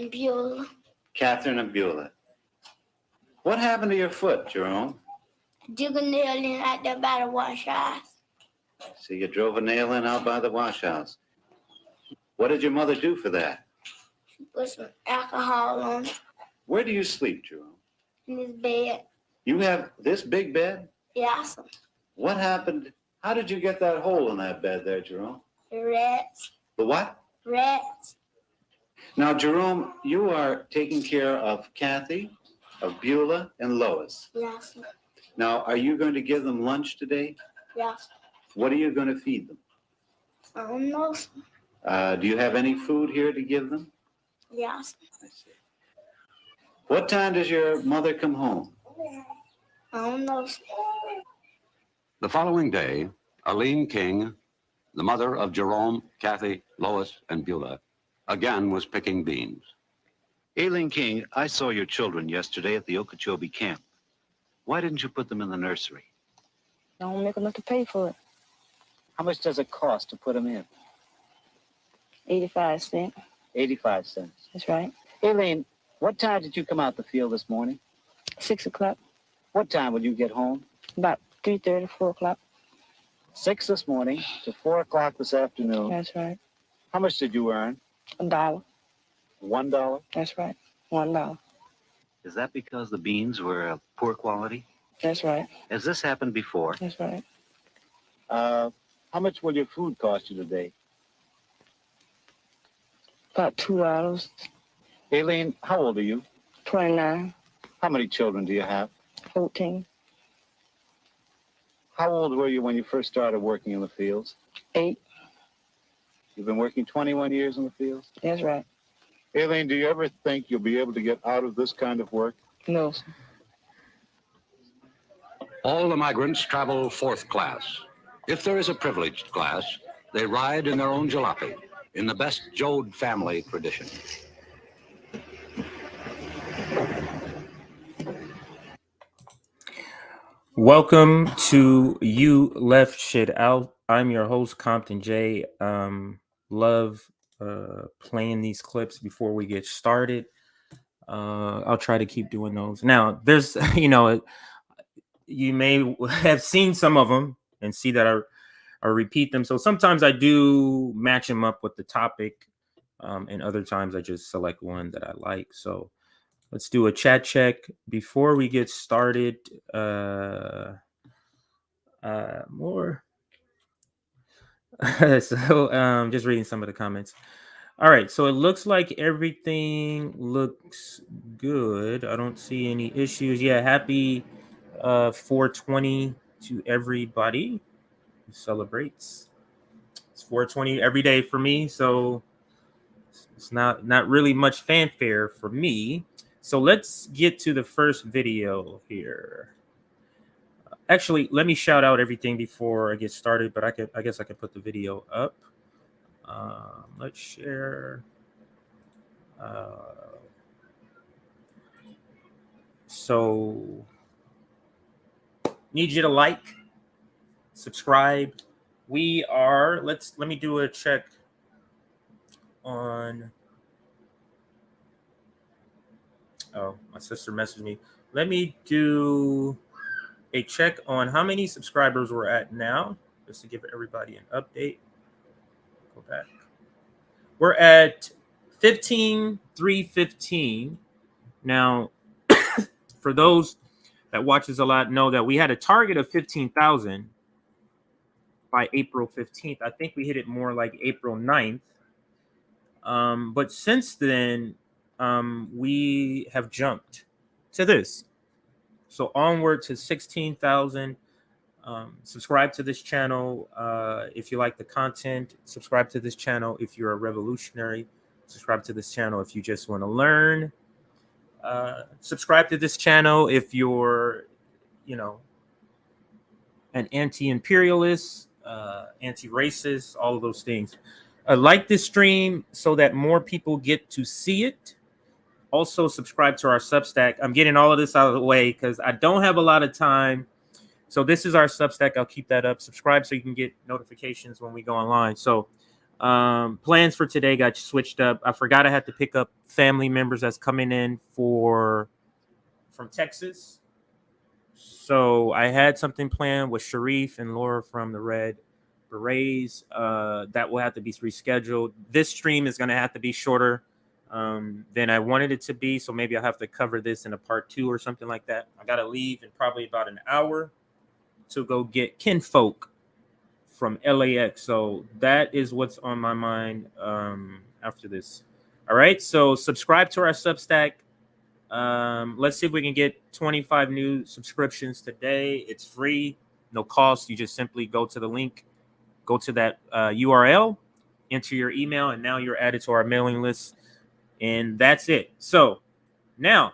and Beulah. Catherine and Beulah. What happened to your foot, Jerome? Dig a nail in out there by the wash house. So you drove a nail in out by the wash house. What did your mother do for that? She put some alcohol on it. Where do you sleep, Jerome? In this bed. You have this big bed? Yes. What happened? How did you get that hole in that bed there, Jerome? The rats. The what? Rats. Now, Jerome, you are taking care of Kathy, of Beulah, and Lois. Yes. Now, are you going to give them lunch today? Yes. What are you going to feed them? I don't know. Do you have any food here to give them? Yes. I see. What time does your mother come home? I don't know. The following day, Arlene King, the mother of Jerome, Kathy, Lois, and Beulah, again was picking beans. Aileen King, I saw your children yesterday at the Okeechobee camp. Why didn't you put them in the nursery? Don't make enough to pay for it. How much does it cost to put them in? 85 cents. 85 cents. That's right. Aileen, what time did you come out the field this morning? 6 o'clock. What time will you get home? About 3:30, 4 o'clock. 6 this morning to 4 o'clock this afternoon. That's right. How much did you earn? $1. $1? That's right. $1. Is that because the beans were of poor quality? That's right. Has this happened before? That's right. How much will your food cost you today? About $2. Aileen, how old are you? 29. How many children do you have? 14. How old were you when you first started working in the fields? 8. You've been working 21 years in the fields? That's right. Aileen, do you ever think you'll be able to get out of this kind of work? No, sir. All the migrants travel fourth class. If there is a privileged class, they ride in their own jalopy, in the best Jode family tradition. Welcome to You Left Shit Out. I'm your host, Compton J. Love playing these clips before we get started. I'll try to keep doing those. Now, there's, you may have seen some of them and see that I repeat them. So sometimes I do match them up with the topic, and other times I just select one that I like. So let's do a chat check before we get started. More. So just reading some of the comments. All right, so it looks like everything looks good. I don't see any issues. Yeah, happy 420 to everybody who celebrates. It's 420 every day for me, so it's not really much fanfare for me. So let's get to the first video here. Actually, let me shout out everything before I get started, but I guess I could put the video up. Let's share. So need you to like, subscribe. We are, let me do a check on, oh, my sister messaged me. Let me do a check on how many subscribers we're at now, just to give everybody an update. Go back. We're at 15,315. Now, for those that watches a lot know that we had a target of 15,000 by April 15th. I think we hit it more like April 9th. But since then, we have jumped to this. So onward to 16,000. Subscribe to this channel if you like the content. Subscribe to this channel if you're a revolutionary. Subscribe to this channel if you just want to learn. Subscribe to this channel if you're, an anti-imperialist, anti-racist, all of those things. Like this stream so that more people get to see it. Also, subscribe to our Substack. I'm getting all of this out of the way because I don't have a lot of time. So this is our Substack. I'll keep that up. Subscribe so you can get notifications when we go online. So Plans for today got switched up. I forgot I had to pick up family members that's coming in from Texas. So I had something planned with Sharif and Laura from the Red Berets. That will have to be rescheduled. This stream is going to have to be shorter than I wanted it to be. So maybe I'll have to cover this in a part 2 or something like that. I got to leave in probably about an hour to go get kinfolk from LAX. So that is what's on my mind after this. All right. So subscribe to our Substack. Let's see if we can get 25 new subscriptions today. It's free, no cost. You just simply go to the link, go to that URL, enter your email, and now you're added to our mailing list. And that's it. So now,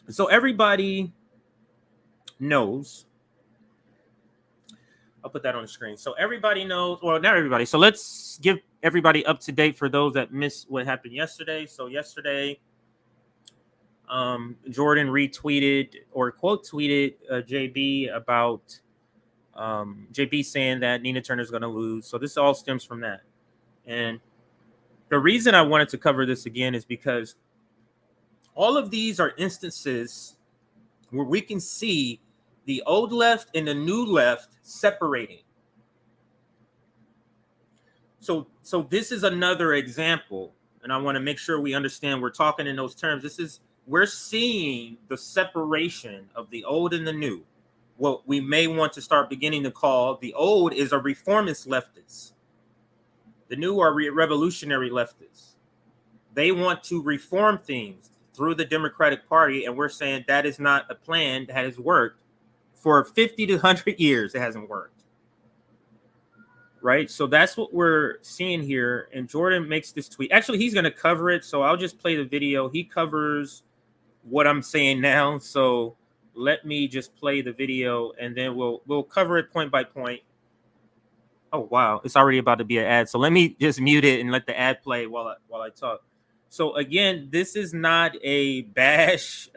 so everybody knows. I'll put that on the screen. So everybody knows, well, not everybody. So let's give everybody up to date for those that missed what happened yesterday. So yesterday, Jordan retweeted or quote tweeted JB about JB saying that Nina Turner's going to lose. So this all stems from that. And the reason I wanted to cover this again is because all of these are instances where we can see the old left and the new left separating. So this is another example, and I want to make sure we understand we're talking in those terms. We're seeing the separation of the old and the new. What we may want to start beginning to call the old is a reformist leftist. The new are revolutionary leftists. They want to reform things through the Democratic Party, and we're saying that is not a plan that has worked. For 50 to 100 years, it hasn't worked. Right? So that's what we're seeing here. And Jordan makes this tweet. Actually, he's going to cover it, so I'll just play the video. He covers what I'm saying now. So let me just play the video, and then we'll cover it point by point. Oh, wow. It's already about to be an ad. So let me just mute it and let the ad play while I talk. So, again, this is not a bash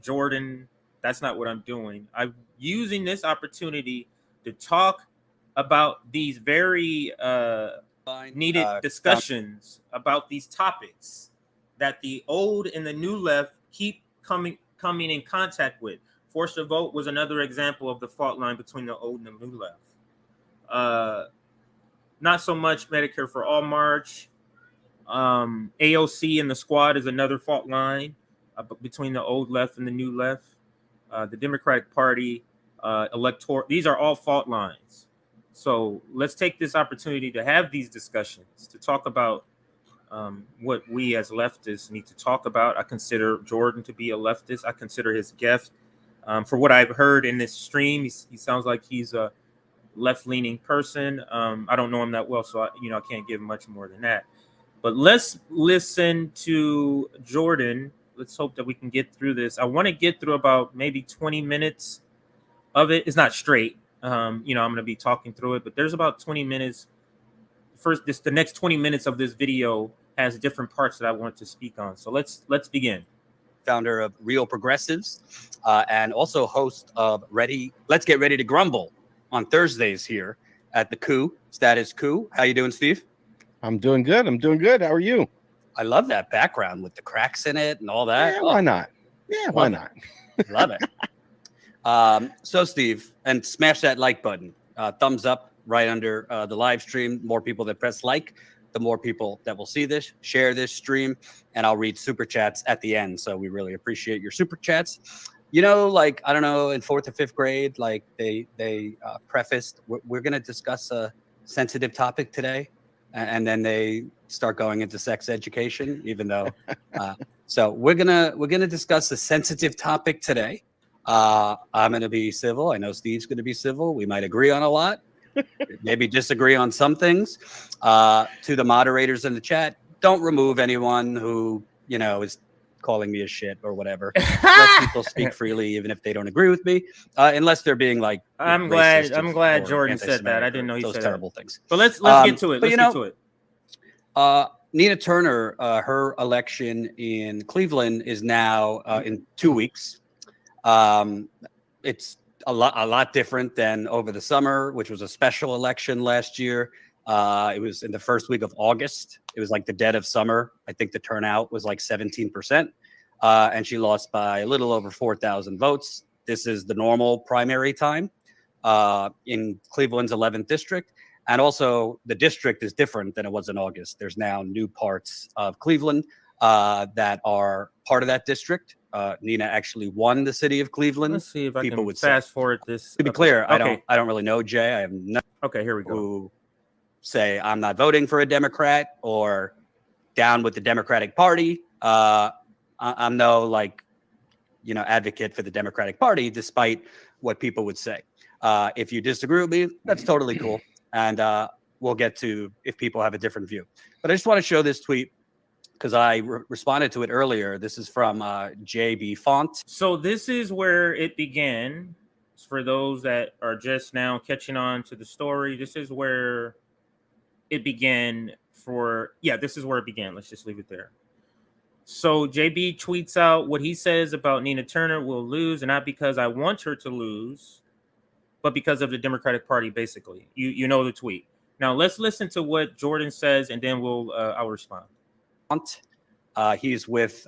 Jordan. That's not what I'm doing. I'm using this opportunity to talk about these very needed discussions about these topics that the old and the new left keep coming in contact with. Forced to vote was another example of the fault line between the old and the new left. Not so much Medicare for All March. AOC and the squad is another fault line between the old left and the new left. The Democratic Party, electoral, these are all fault lines. So let's take this opportunity to have these discussions, to talk about what we as leftists need to talk about. I consider Jordan to be a leftist. I consider his guest. For what I've heard in this stream, he sounds like he's a left-leaning person. I don't know him that well, so I can't give much more than that. But let's listen to Jordan. Let's hope that we can get through this. I want to get through about maybe 20 minutes of it. It's not straight. I'm going to be talking through it, but there's about 20 minutes. The next 20 minutes of this video has different parts that I want to speak on. So let's begin. Founder of Real Progressives, and also host of Let's Get Ready to Grumble on Thursdays here at the Coup, Status Coup. How you doing, Steve? I'm doing good. How are you? I love that background with the cracks in it and all that. Yeah, why not? Yeah, why not? Love it. So, Steve, and smash that like button. Thumbs up right under the live stream. More people that press like, the more people that will see this. Share this stream, and I'll read super chats at the end. So we really appreciate your super chats. I don't know, in 4th or 5th grade, like they prefaced, we're going to discuss a sensitive topic today. And then they start going into sex education, even though. So we're gonna discuss a sensitive topic today. I'm gonna be civil. I know Steve's gonna be civil. We might agree on a lot, maybe disagree on some things. To the moderators in the chat, don't remove anyone who is calling me a shit or whatever. Let people speak freely, even if they don't agree with me, unless they're being like. I'm glad Jordan said that. I didn't know he said those terrible things. But let's get to it. Let's get to it. Nina Turner, her election in Cleveland is now in 2 weeks. It's a lot different than over the summer, which was a special election last year. It was in the first week of August. It was like the dead of summer. I think the turnout was like 17%. And she lost by a little over 4,000 votes. This is the normal primary time in Cleveland's 11th district. And also the district is different than it was in August. There's now new parts of Cleveland that are part of that district. Nina actually won the city of Cleveland. Let's see if I People can would fast say. forward this. To be clear, Okay. I don't really know Jay. I have no Okay, here we go. who say I'm not voting for a Democrat or down with the Democratic Party. I'm no advocate for the Democratic Party, despite what people would say. If you disagree with me, that's totally cool. And we'll get to if people have a different view. But I just want to show this tweet because I responded to it earlier. This is from JB Font. So this is where it began. For those that are just now catching on to the story, this is where it began this is where it began. Let's just leave it there. So JB tweets out what he says about Nina Turner will lose, and not because I want her to lose, but because of the Democratic Party, basically. You know the tweet. Now let's listen to what Jordan says, and then I'll respond. He's with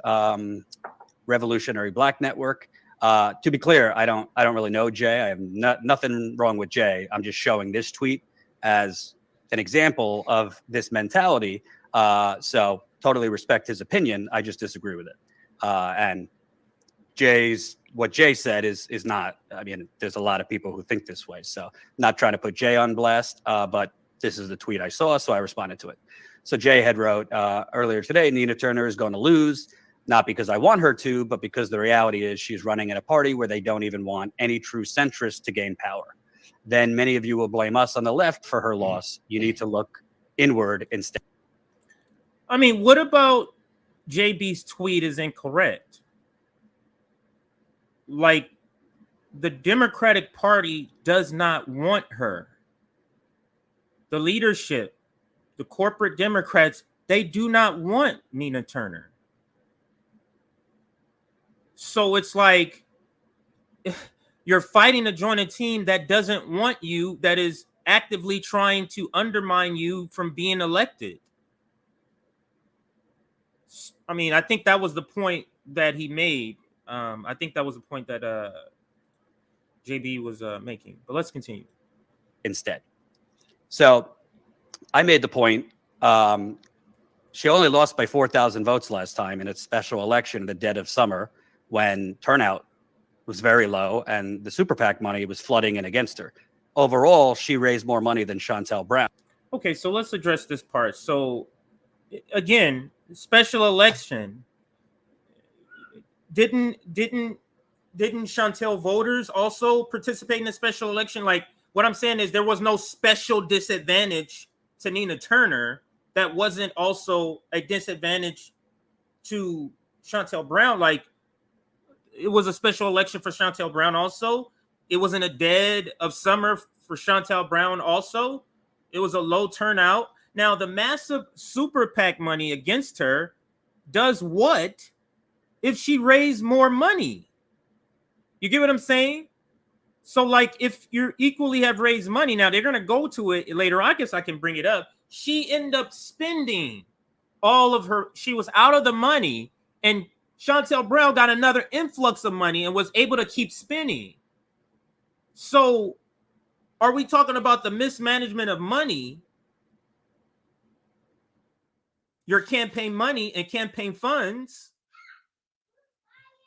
Revolutionary Black Network. To be clear, I don't really know Jay. I have nothing wrong with Jay. I'm just showing this tweet as an example of this mentality. So totally respect his opinion. I just disagree with it. And what Jay said is not. I mean, there's a lot of people who think this way. So not trying to put Jay on blast, but this is the tweet I saw, so I responded to it. So Jay had wrote earlier today, Nina Turner is going to lose, not because I want her to, but because the reality is she's running in a party where they don't even want any true centrists to gain power. Then many of you will blame us on the left for her loss. You need to look inward instead. I mean, what about JB's tweet is incorrect? Like, the Democratic Party does not want her. The leadership, the corporate Democrats, they do not want Nina Turner. So it's like you're fighting to join a team that doesn't want you, that is actively trying to undermine you from being elected. I mean, I think that was the point that he made. I think that was the point that JB was making. But let's continue. Instead. So I made the point. She only lost by 4,000 votes last time in its special election in the dead of summer when turnout was very low and the super PAC money was flooding in against her. Overall, she raised more money than Chantel Brown. Okay, so let's address this part. So again, special election. Didn't Chantel voters also participate in the special election? Like, what I'm saying is there was no special disadvantage to Nina Turner that wasn't also a disadvantage to Chantel Brown. Like, it was a special election for Chantel Brown also. It was in a dead of summer for Chantel Brown also. It was a low turnout. Now, the massive super PAC money against her does what if she raised more money? You get what I'm saying? So, like, if you equally have raised money, now they're going to go to it later. I guess I can bring it up. She ended up spending all of her, she was out of the money, and Chantel Brown got another influx of money and was able to keep spending. So, are we talking about the mismanagement of money, your campaign money and campaign funds,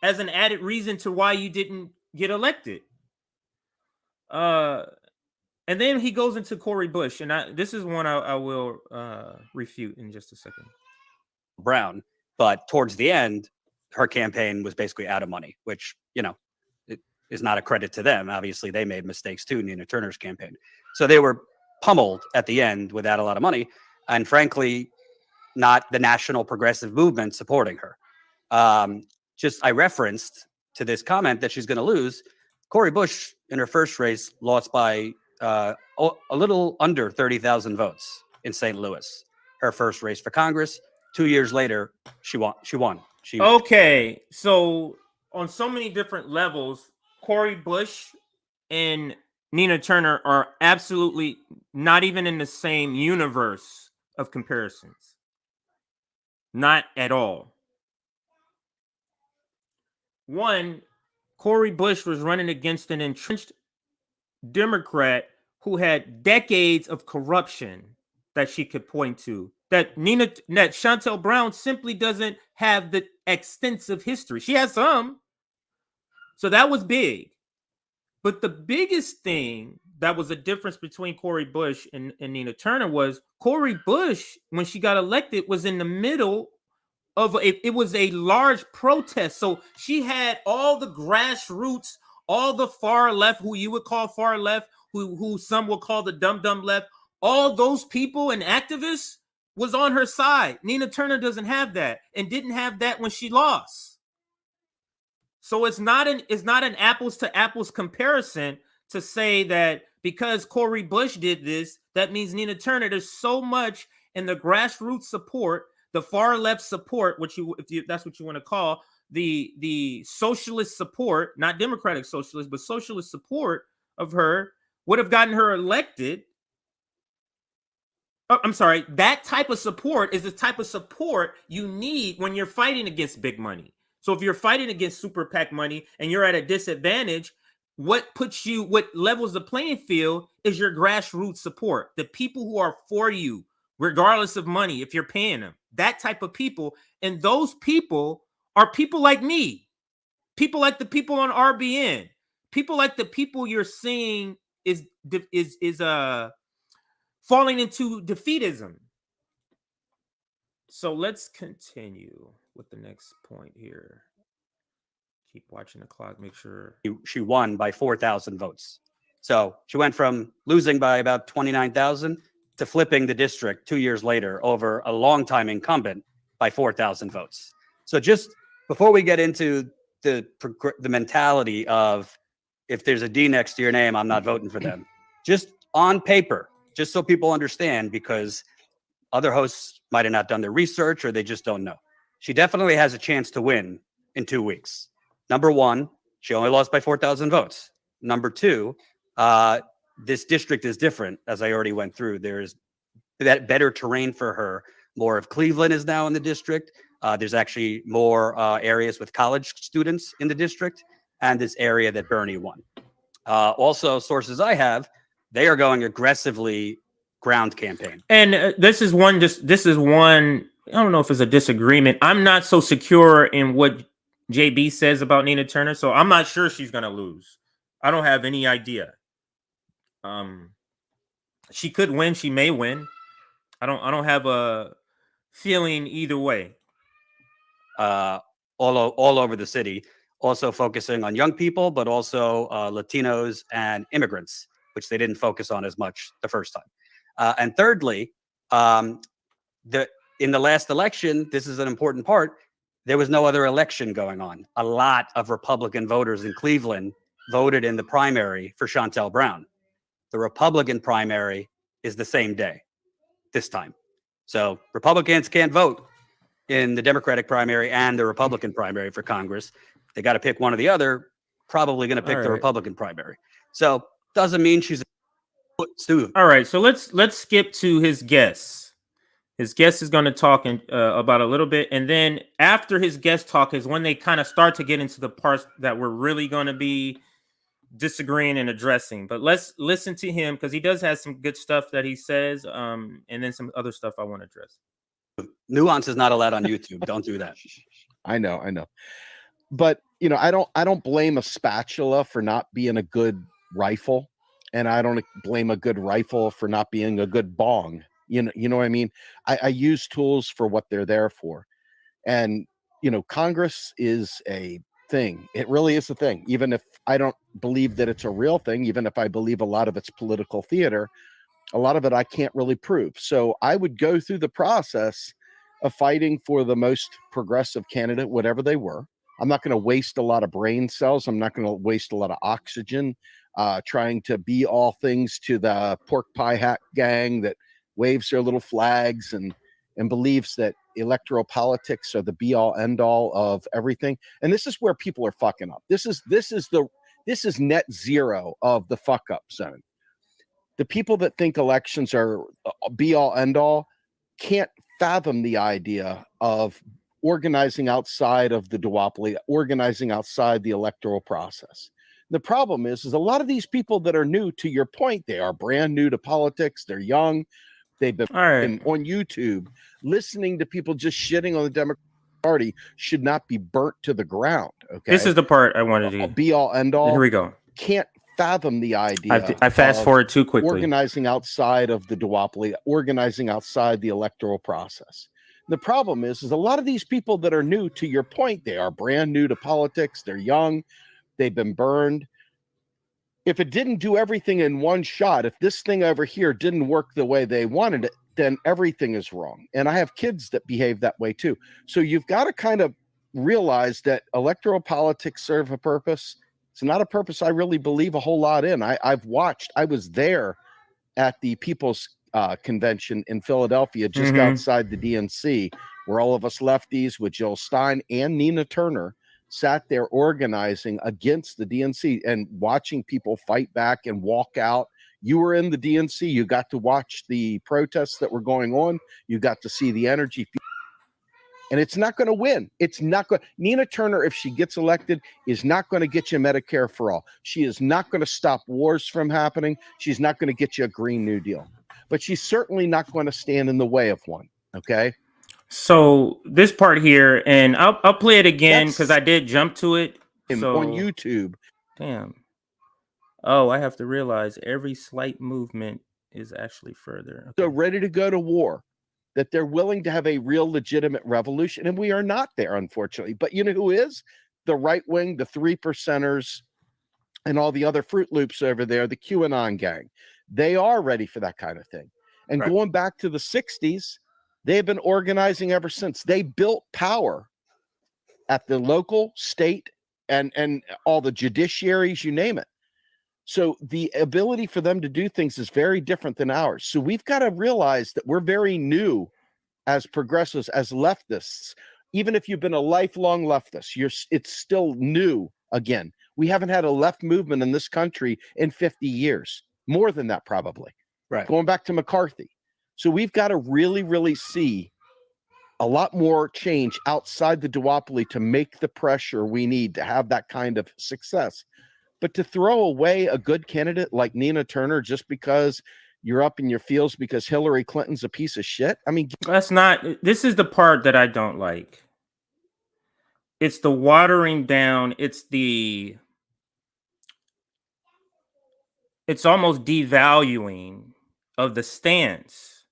as an added reason to why you didn't get elected? And then he goes into Cori Bush, and this is one I will refute in just a second. Brown, but towards the end, her campaign was basically out of money, which, you know, it is not a credit to them. Obviously, they made mistakes too, Nina Turner's campaign. So they were pummeled at the end without a lot of money, and frankly, not the national progressive movement supporting her. I referenced to this comment that she's going to lose. Cori Bush, in her first race, lost by a little under 30,000 votes in St. Louis. Her first race for Congress. 2 years later, she won. Okay, so on so many different levels, Cori Bush and Nina Turner are absolutely not even in the same universe of comparisons. Not at all. One, Cori Bush was running against an entrenched Democrat who had decades of corruption that she could point to. That Shontel Brown simply doesn't have the extensive history. She has some. So that was big. But the biggest thing that was a difference between Cori Bush and Nina Turner was Cori Bush, when she got elected, was in the middle of it was a large protest. So she had all the grassroots, all the far left, who you would call far left, who some will call the dumb left, all those people and activists was on her side. Nina Turner doesn't have that and didn't have that when she lost. So it's not an apples to apples comparison to say that because Cori Bush did this, that means Nina Turner. There's so much in the grassroots support, the far left support, if that's what you want to call the socialist support, not democratic socialist, but socialist support of her would have gotten her elected. Oh, I'm sorry. That type of support is the type of support you need when you're fighting against big money. So if you're fighting against super PAC money and you're at a disadvantage, what levels the playing field is your grassroots support. The people who are for you, regardless of money, if you're paying them, that type of people. And those people are people like me, people like the people on RBN, people like the people you're seeing is falling into defeatism. So let's continue with the next point here. Keep watching the clock, make sure. She won by 4,000 votes. So she went from losing by about 29,000 to flipping the district 2 years later over a longtime incumbent by 4,000 votes. So just before we get into the mentality of if there's a D next to your name, I'm not voting for them. Just on paper, just so people understand, because other hosts might have not done their research or they just don't know. She definitely has a chance to win in 2 weeks. Number one, she only lost by 4,000 votes. Number two, this district is different, as I already went through. There's that better terrain for her. More of Cleveland is now in the district. There's actually more areas with college students in the district, and this area that Bernie won. Also, sources I have, they are going aggressively ground campaign. And this is one. I don't know if it's a disagreement. I'm not so secure in what JB says about Nina Turner, so I'm not sure she's gonna lose. I don't have any idea. She could win. She may win. I don't have a feeling either way. All over the city, also focusing on young people, but also Latinos and immigrants, which they didn't focus on as much the first time. And thirdly, in the last election, this is an important part, there was no other election going on. A lot of Republican voters in Cleveland voted in the primary for Shontel Brown. The Republican primary is the same day this time. So Republicans can't vote in the Democratic primary and the Republican primary for Congress. They got to pick one or the other, probably going to pick the Republican primary. So doesn't mean she's all right. So let's skip to his guests. His guest is going to talk about a little bit. And then after his guest talk is when they kind of start to get into the parts that we're really going to be disagreeing and addressing. But let's listen to him because he does have some good stuff that he says, and then some other stuff I want to address. Nuance is not allowed on YouTube. Don't do that. I know. But I don't blame a spatula for not being a good rifle, and I don't blame a good rifle for not being a good bong. You know what I mean? I use tools for what they're there for. And, Congress is a thing. It really is a thing. Even if I don't believe that it's a real thing, even if I believe a lot of it's political theater, a lot of it I can't really prove. So I would go through the process of fighting for the most progressive candidate, whatever they were. I'm not going to waste a lot of brain cells. I'm not going to waste a lot of oxygen trying to be all things to the pork pie hat gang that waves their little flags and believes that electoral politics are the be all end all of everything. And this is where people are fucking up. This is the This is net zero of the fuck up zone. The people that think elections are be all end all can't fathom the idea of organizing outside of the duopoly, organizing outside the electoral process. The problem is a lot of these people that are new, to your point, they are brand new to politics. They're young. They've been on YouTube listening to people just shitting on the Democratic Party should not be burnt to the ground. Okay. This is the part I wanted to be all end all. Here we go. Can't fathom the idea. I fast forward too quickly. Organizing outside of the duopoly, organizing outside the electoral process. The problem is a lot of these people that are new, to your point, they are brand new to politics. They're young. They've been burned. If it didn't do everything in one shot, if this thing over here didn't work the way they wanted it, then everything is wrong. And I have kids that behave that way too. So you've got to kind of realize that electoral politics serve a purpose. It's not a purpose I really believe a whole lot in. I've watched, I was there at the People's Convention in Philadelphia, just outside the DNC, where all of us lefties with Jill Stein and Nina Turner sat there organizing against the DNC and watching people fight back and walk out. You were in the DNC. You got to watch the protests that were going on. You got to see the energy. And it's not going to win. It's not going. Nina Turner, if she gets elected, is not going to get you Medicare for all. She is not going to stop wars from happening. She's not going to get you a Green New Deal. But she's certainly not going to stand in the way of one. Okay. So this part here, and I'll play it again because I did jump to it. So, on YouTube. Damn. Oh, I have to realize every slight movement is actually further. Okay. So ready to go to war, that they're willing to have a real legitimate revolution. And we are not there, unfortunately. But you know who is? The right wing, the 3%ers, and all the other Fruit Loops over there, the QAnon gang. They are ready for that kind of thing. And going back to the 60s, they've been organizing ever since. They built power at the local, state, and all the judiciaries, you name it. So the ability for them to do things is very different than ours. So we've got to realize that we're very new as progressives, as leftists. Even if you've been a lifelong leftist, it's still new again. We haven't had a left movement in this country in 50 years. More than that, probably. Right. Going back to McCarthy. So we've got to really, really see a lot more change outside the duopoly to make the pressure we need to have that kind of success. But to throw away a good candidate like Nina Turner just because you're up in your feels because Hillary Clinton's a piece of shit. I mean, that's not, this is the part that I don't like. It's the watering down. It's almost devaluing of the stance.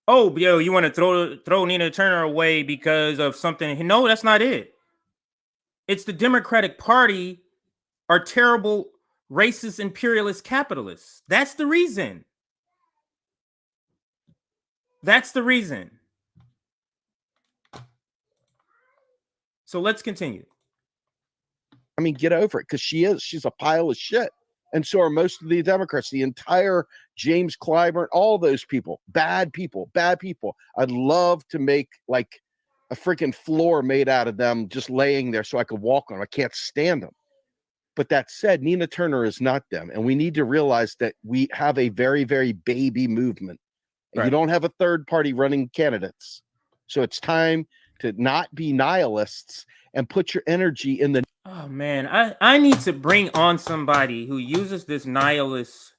Oh, yo, you want to throw Nina Turner away because of something? No, that's not it. It's the Democratic Party are terrible, racist, imperialist capitalists. That's the reason. That's the reason. So let's continue. I mean, get over it, because she's a pile of shit. And so are most of the Democrats, the entire James Clyburn, all those people, bad people. I'd love to make like a freaking floor made out of them just laying there so I could walk on them. I can't stand them. But that said, Nina Turner is not them. And we need to realize that we have a very, very baby movement. And you don't have a third party running candidates. So it's time to not be nihilists and put your energy in the... Oh man, I need to bring on somebody who uses this nihilist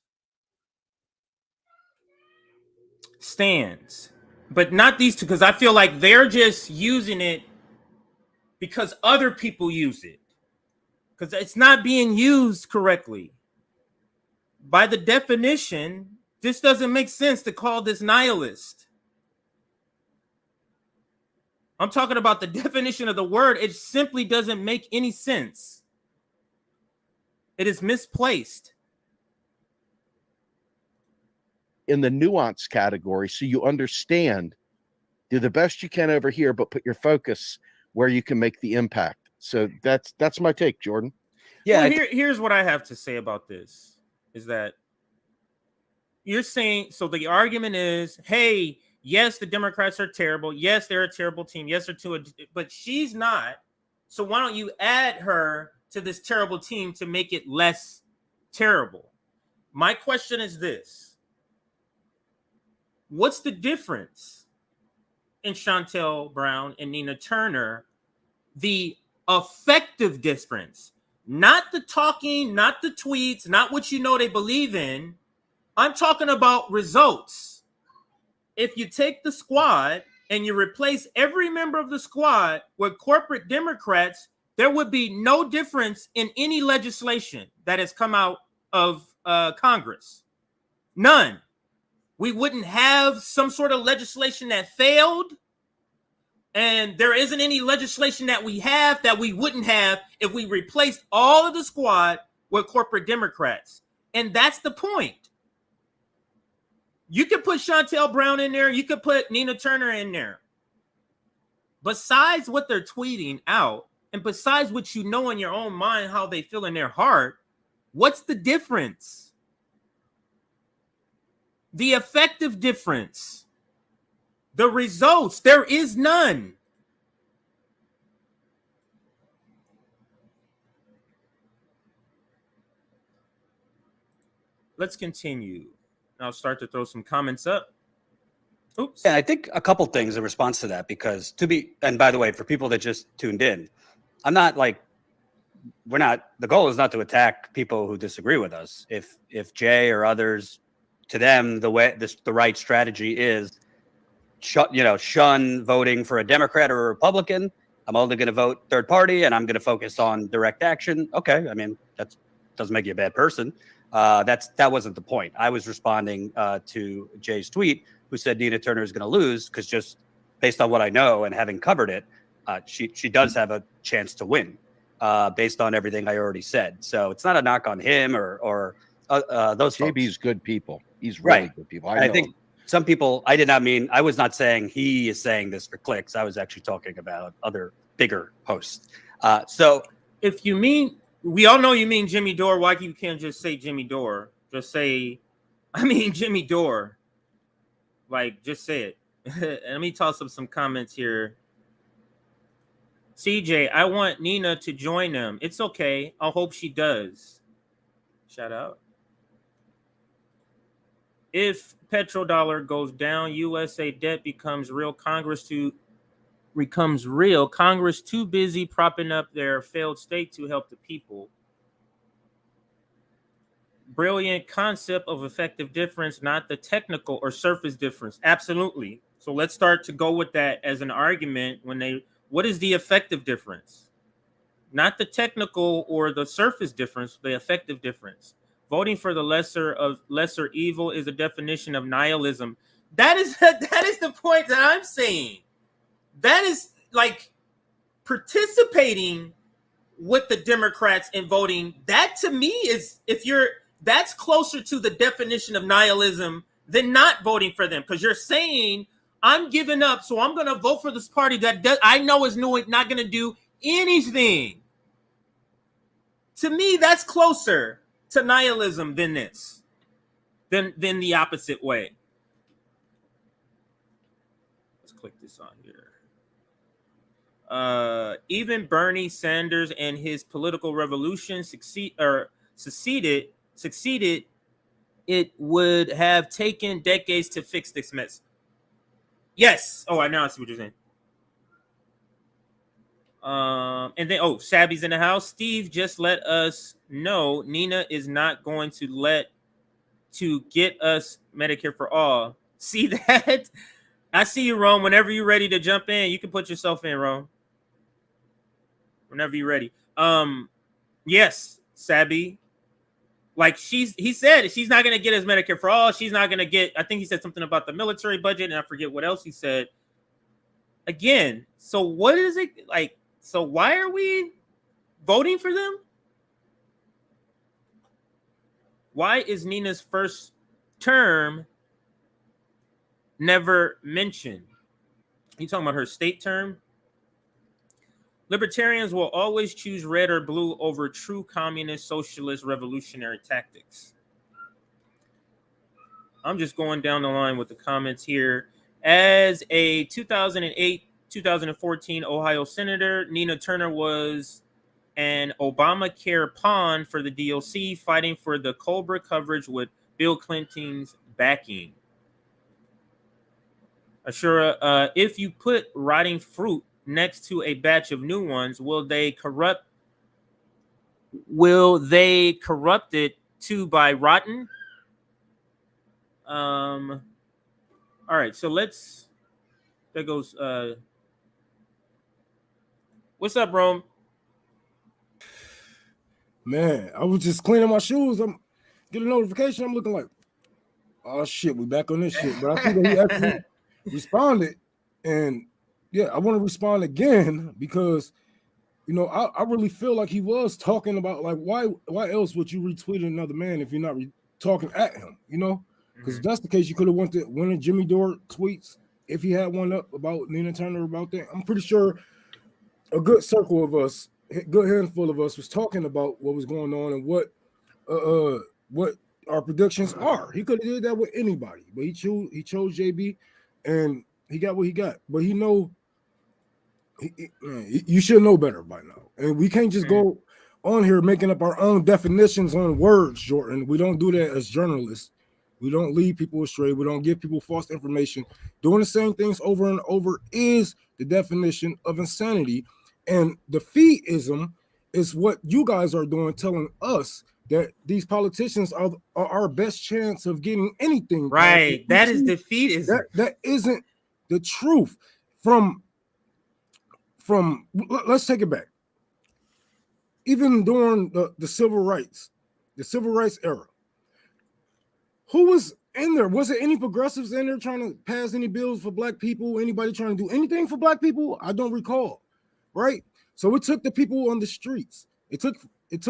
stance, but not these two, because I feel like they're just using it because other people use it, because it's not being used correctly. By the definition, this doesn't make sense to call this nihilist. I'm talking about the definition of the word. It simply doesn't make any sense. It is misplaced. In the nuance category, so you understand, do the best you can over here, but put your focus where you can make the impact. So that's my take, Jordan. Yeah. Well, here's what I have to say about this, is that you're saying, so the argument is, hey, yes, the Democrats are terrible. Yes, they're a terrible team. Yes, they're too, but she's not. So why don't you add her to this terrible team to make it less terrible? My question is this. What's the difference in Chantel Brown and Nina Turner? The effective difference, not the talking, not the tweets, not what you know they believe in. I'm talking about results. If you take the squad and you replace every member of the squad with corporate Democrats, there would be no difference in any legislation that has come out of Congress. None. We wouldn't have some sort of legislation that failed. And there isn't any legislation that we have that we wouldn't have if we replaced all of the squad with corporate Democrats. And that's the point. You could put Chantel Brown in there. You could put Nina Turner in there. Besides what they're tweeting out, and besides what you know in your own mind, how they feel in their heart, what's the difference? The effective difference. The results, there is none. Let's continue. I'll start to throw some comments up. Oops. Yeah, I think a couple things in response to that, because and by the way, for people that just tuned in, I'm not like, the goal is not to attack people who disagree with us. If Jay or others, to them, the right strategy is shun voting for a Democrat or a Republican. I'm only going to vote third party and I'm going to focus on direct action. Okay. I mean, that doesn't make you a bad person. That wasn't the point. I was responding to Jay's tweet, who said Nina Turner is going to lose because just based on what I know and having covered it, she does have a chance to win based on everything I already said. So it's not a knock on him or those folks. JB's good people. He's really good people. I think some people, I was not saying he is saying this for clicks. I was actually talking about other bigger hosts. So if you mean, we all know you mean Jimmy Dore. Why you can't just say Jimmy Dore? Just say, I mean Jimmy Dore. Like, just say it. Let me toss up some comments here. CJ, I want Nina to join them. It's okay. I hope she does. Shout out. If petrodollar goes down, USA debt becomes real. Congress too busy propping up their failed state to help the people. Brilliant concept of effective difference, not the technical or surface difference. Absolutely. So let's start to go with that as an argument. What is the effective difference? Not the technical or the surface difference, the effective difference. Voting for the lesser evil is a definition of nihilism. That is the point that I'm saying. That is like participating with the Democrats in voting. That to me is, that's closer to the definition of nihilism than not voting for them. Because you're saying, I'm giving up, so I'm going to vote for this party that I know is not going to do anything. To me, that's closer to nihilism than than the opposite way. Let's click this on here. Even Bernie Sanders and his political revolution succeeded. It would have taken decades to fix this mess. Yes. Oh, I now see what you're saying. And then, Shabby's in the house. Steve just let us know Nina is not going to get us Medicare for all. See that? I see you, Rome. Whenever you're ready to jump in, you can put yourself in, Rome. Whenever you're ready. Yes, Sabby. Like he said, she's not going to get us Medicare for all. She's not going to get, I think he said something about the military budget, and I forget what else he said. Again, so what is it like? So why are we voting for them? Why is Nina's first term never mentioned? You talking about her state term? Libertarians will always choose red or blue over true communist, socialist, revolutionary tactics. I'm just going down the line with the comments here. As a 2008 2014 Ohio Senator. Nina Turner was an Obamacare pawn for the DOC, fighting for the Cobra coverage with Bill Clinton's backing. Ashura, if you put rotting fruit next to a batch of new ones, will they corrupt it too by rotten? All right, so there goes what's up, Rome? Man, I was just cleaning my shoes. I'm getting a notification. I'm looking like, oh shit, we back on this shit. But I think that he actually responded, and yeah, I want to respond again because I really feel like he was talking about like why else would you retweet another man if you're not talking at him? Because if that's the case, you could have went to one of Jimmy Dore tweets if he had one up about Nina Turner about that. I'm pretty sure a good circle of us, good handful of us, was talking about what was going on and what our predictions are. He could have did that with anybody, but he chose JB, and he got what he got. But you should know better by now, and we can't just go on here making up our own definitions on words, Jordan. We don't do that as journalists. We don't lead people astray. We don't give people false information. Doing the same things over and over is the definition of insanity. And defeatism is what you guys are doing, telling us that these politicians are our best chance of getting anything. Right. That is defeatism. That isn't the truth. From let's take it back. Even during the civil rights era, who was in there? Was there any progressives in there trying to pass any bills for black people? Anybody trying to do anything for black people? I don't recall. Right? So it took the people on the streets. It took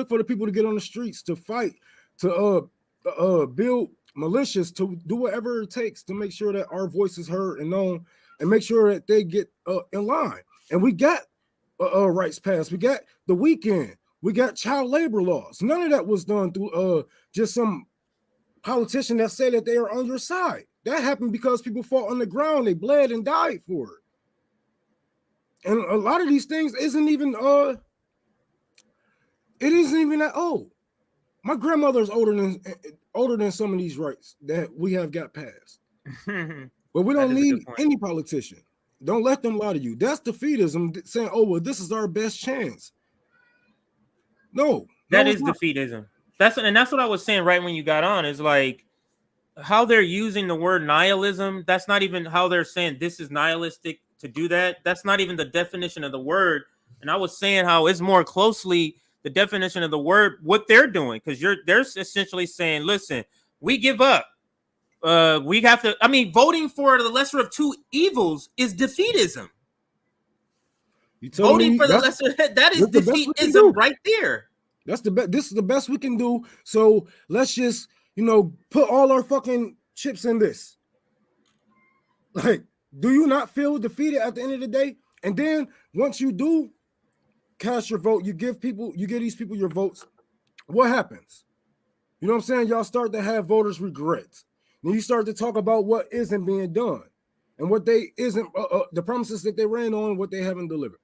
for the people to get on the streets to fight, to build militias, to do whatever it takes to make sure that our voice is heard and known, and make sure that they get in line. And we got rights passed. We got the weekend. We got child labor laws. None of that was done through just some politician that say that they are on your side. That happened because people fought on the ground. They bled and died for it. And a lot of these things isn't even that old. My grandmother's older than some of these rights that we have got passed. But we don't need any politician. Don't let them lie to you. That's defeatism, saying, oh, well, this is our best chance. No. That is defeatism. That's what I was saying right when you got on, is like how they're using the word nihilism. That's not even how they're saying this is nihilistic to do that. That's not even the definition of the word. And I was saying how it's more closely the definition of the word, what they're doing, because they're essentially saying, listen, we give up. We have to, voting for the lesser of two evils is defeatism. Voting for the lesser, that is defeatism right there. That's the best. This is the best we can do. So let's just, put all our fucking chips in this. Like, do you not feel defeated at the end of the day? And then once you do cast your vote, you give these people your votes. What happens? You know what I'm saying? Y'all start to have voters' regrets. Then you start to talk about what isn't being done and what they isn't, the promises that they ran on, what they haven't delivered.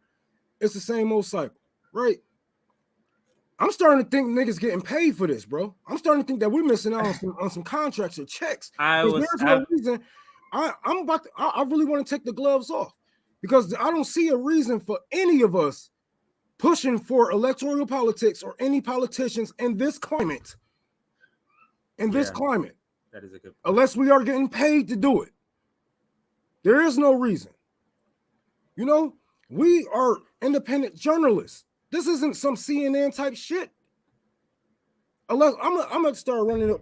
It's the same old cycle, right? I'm starting to think niggas getting paid for this, bro. I'm starting to think that we're missing out on some contracts or checks. There's no reason. I really want to take the gloves off, because I don't see a reason for any of us pushing for electoral politics or any politicians in this climate. That is a good point. Unless we are getting paid to do it. There is no reason. We are independent journalists. This isn't some CNN type shit. Unless I'm gonna start running up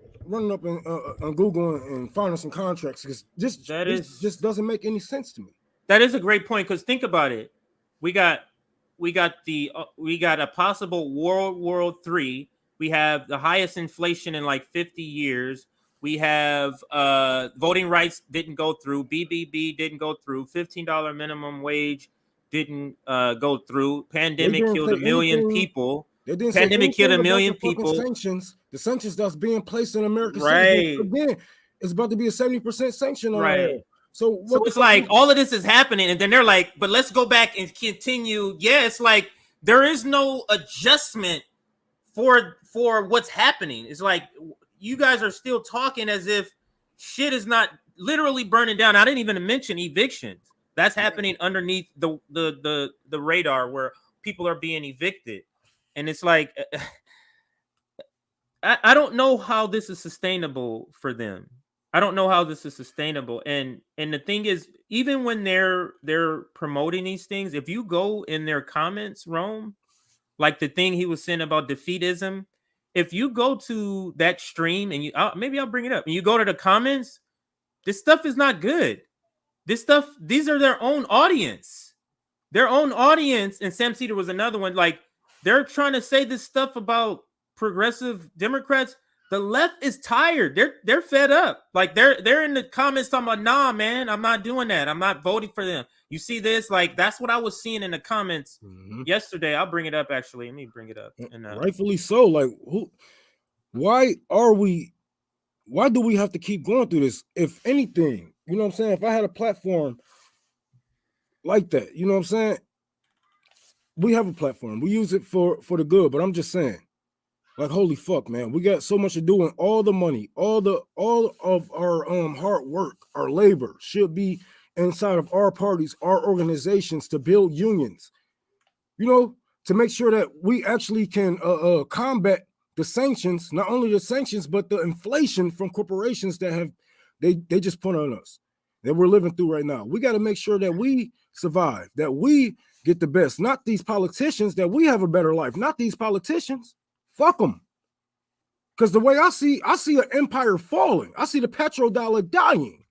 on Google and finding some contracts, because this just doesn't make any sense to me. That is a great point, because think about it. We got a possible World War III. We have the highest inflation in like 50 years. We have voting rights didn't go through. BBB didn't go through. $15 minimum wage didn't go through. Pandemic killed a million people. Pandemic killed a million people. The sanctions that's being placed in America. Right. Again, it's about to be a 70% sanction on right. So it's like all of this is happening, and then they're like, but let's go back and continue. Yeah, it's like there is no adjustment for what's happening. It's like you guys are still talking as if shit is not literally burning down. I didn't even mention evictions. That's happening underneath the radar where people are being evicted. And it's like I don't know how this is sustainable for them. I don't know how this is sustainable. And the thing is, even when they're promoting these things, if you go in their comments, Rome, like the thing he was saying about defeatism, if you go to that stream and maybe I'll bring it up, and you go to the comments, this stuff is not good. These are their own audience. And Sam Cedar was another one. Like, they're trying to say this stuff about progressive Democrats. The left is tired. They're fed up. Like, they're in the comments talking about, nah, man, I'm not doing that. I'm not voting for them. You see this? Like, that's what I was seeing in the comments yesterday. I'll bring it up, actually. Let me bring it up. And rightfully so. Like, why do we have to keep going through this? If anything, you know what I'm saying? If I had a platform like that, you know what I'm saying? We have a platform. We use it for the good, but I'm just saying, like, holy fuck, man. We got so much to do, and all the money, all of our hard work, our labor should be inside of our parties, our organizations, to build unions, you know, to make sure that we actually can combat the sanctions, not only the sanctions, but the inflation from corporations that have they just put on us, that we're living through right now. We got to make sure that we survive, that we get the best, not these politicians, that we have a better life, not these politicians. Fuck them. Because the way I see an empire falling. I see the petrodollar dying.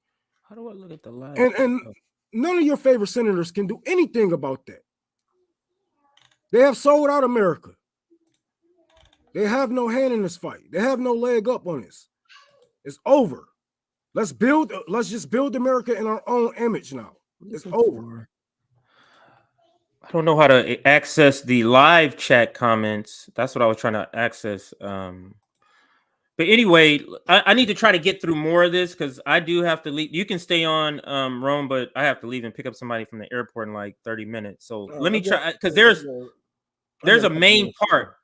How do I look at the live? And none of your favorite senators can do anything about that. They have sold out America. They have no hand in this fight. They have no leg up on this. It's over. Let's just build America in our own image now. It's over. I don't know how to access the live chat comments. That's what I was trying to access. But anyway, I need to try to get through more of this because I do have to leave. You can stay on, Rome, but I have to leave and pick up somebody from the airport in like 30 minutes. So let me try, because there's a main part.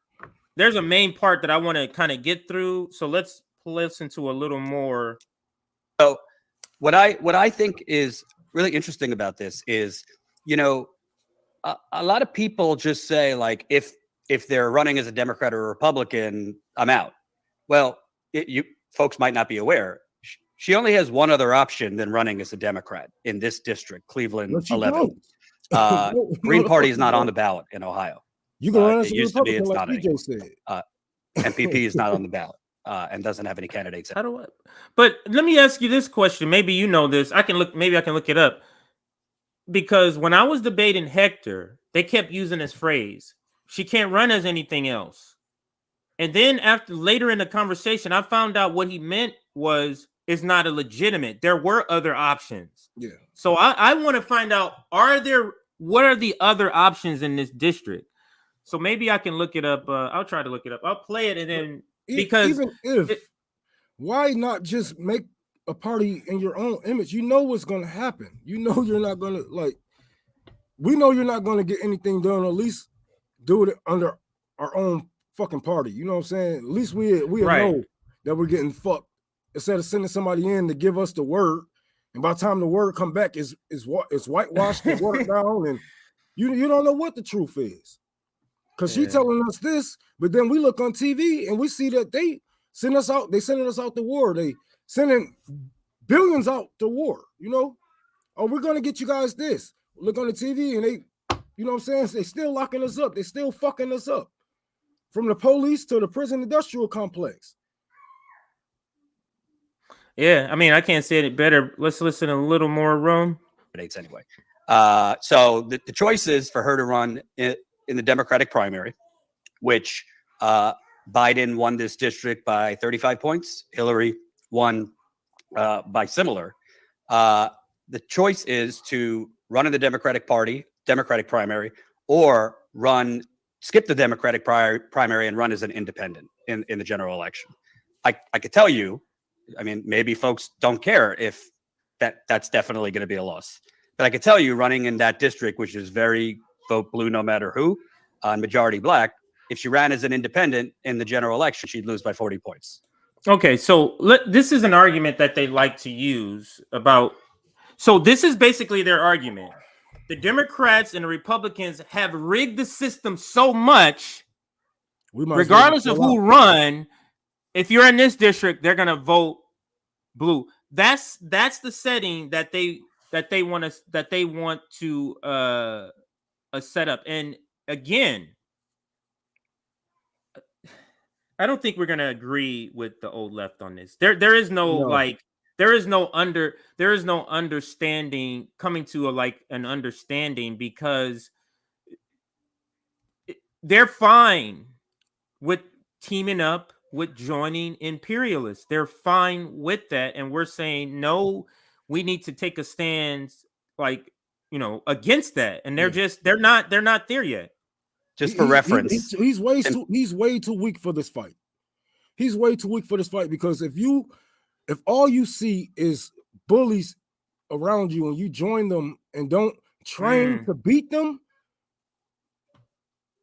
There's a main part that I want to kind of get through. So let's listen to a little more. So what I think is really interesting about this is, you know, a lot of people just say, like, if they're running as a Democrat or a Republican, I'm out. Well, you folks might not be aware. She only has one other option than running as a Democrat in this district, Cleveland 11. Green Party is not on the ballot in Ohio. You can run as it a used to be. It's Republican, not like anymore. PJ said. MPP is not on the ballot and doesn't have any candidates. But let me ask you this question. Maybe you know this. Maybe I can look it up. Because when I was debating Hector, they kept using this phrase, she can't run as anything else. And then later in the conversation, I found out what he meant was it's not a legitimate. There were other options. Yeah. So I want to find out, what are the other options in this district? So maybe I can look it up. I'll try to look it up. I'll play it, and then why not just make a party in your own image? You know what's going to happen. You know you're not going to, we know you're not going to get anything done. At least do it under our own fucking party. You know what I'm saying? At least we know that we're getting fucked, instead of sending somebody in to give us the word, and by the time the word come back is whitewashed and watered down, and you don't know what the truth is. Because she's telling us this, but then we look on TV and we see that they sending us out to war. They sending billions out to war, you know? Oh, we're gonna get you guys this. Look on the TV and they, you know what I'm saying? They still locking us up. They still fucking us up. From the police to the prison industrial complex. Yeah, I mean, I can't say it better. Let's listen a little more, Rome. Anyway. So the choice is for her to run in the Democratic primary, which Biden won this district by 35 points. Hillary won by similar. The choice is to run in the Democratic primary, or skip the Democratic primary and run as an independent in the general election. I could tell you, I mean, maybe folks don't care if that's definitely going to be a loss. But I can tell you, running in that district, which is very vote blue no matter who, majority black, if she ran as an independent in the general election, she'd lose by 40 points. Okay, so this is an argument that they like to use about. So this is basically their argument. The Democrats and the Republicans have rigged the system so much, regardless of who run, if you're in this district, they're gonna vote blue. That's the setting that they want to set up. And again, I don't think we're gonna agree with the old left on this. There is no understanding, coming to an understanding, because they're fine with teaming up with joining imperialists. They're fine with that, and we're saying no, we need to take a stance against that. And they're not there yet. Just for reference, he's way too weak for this fight. He's way too weak for this fight, because if all you see is bullies around you and you join them and don't train to beat them,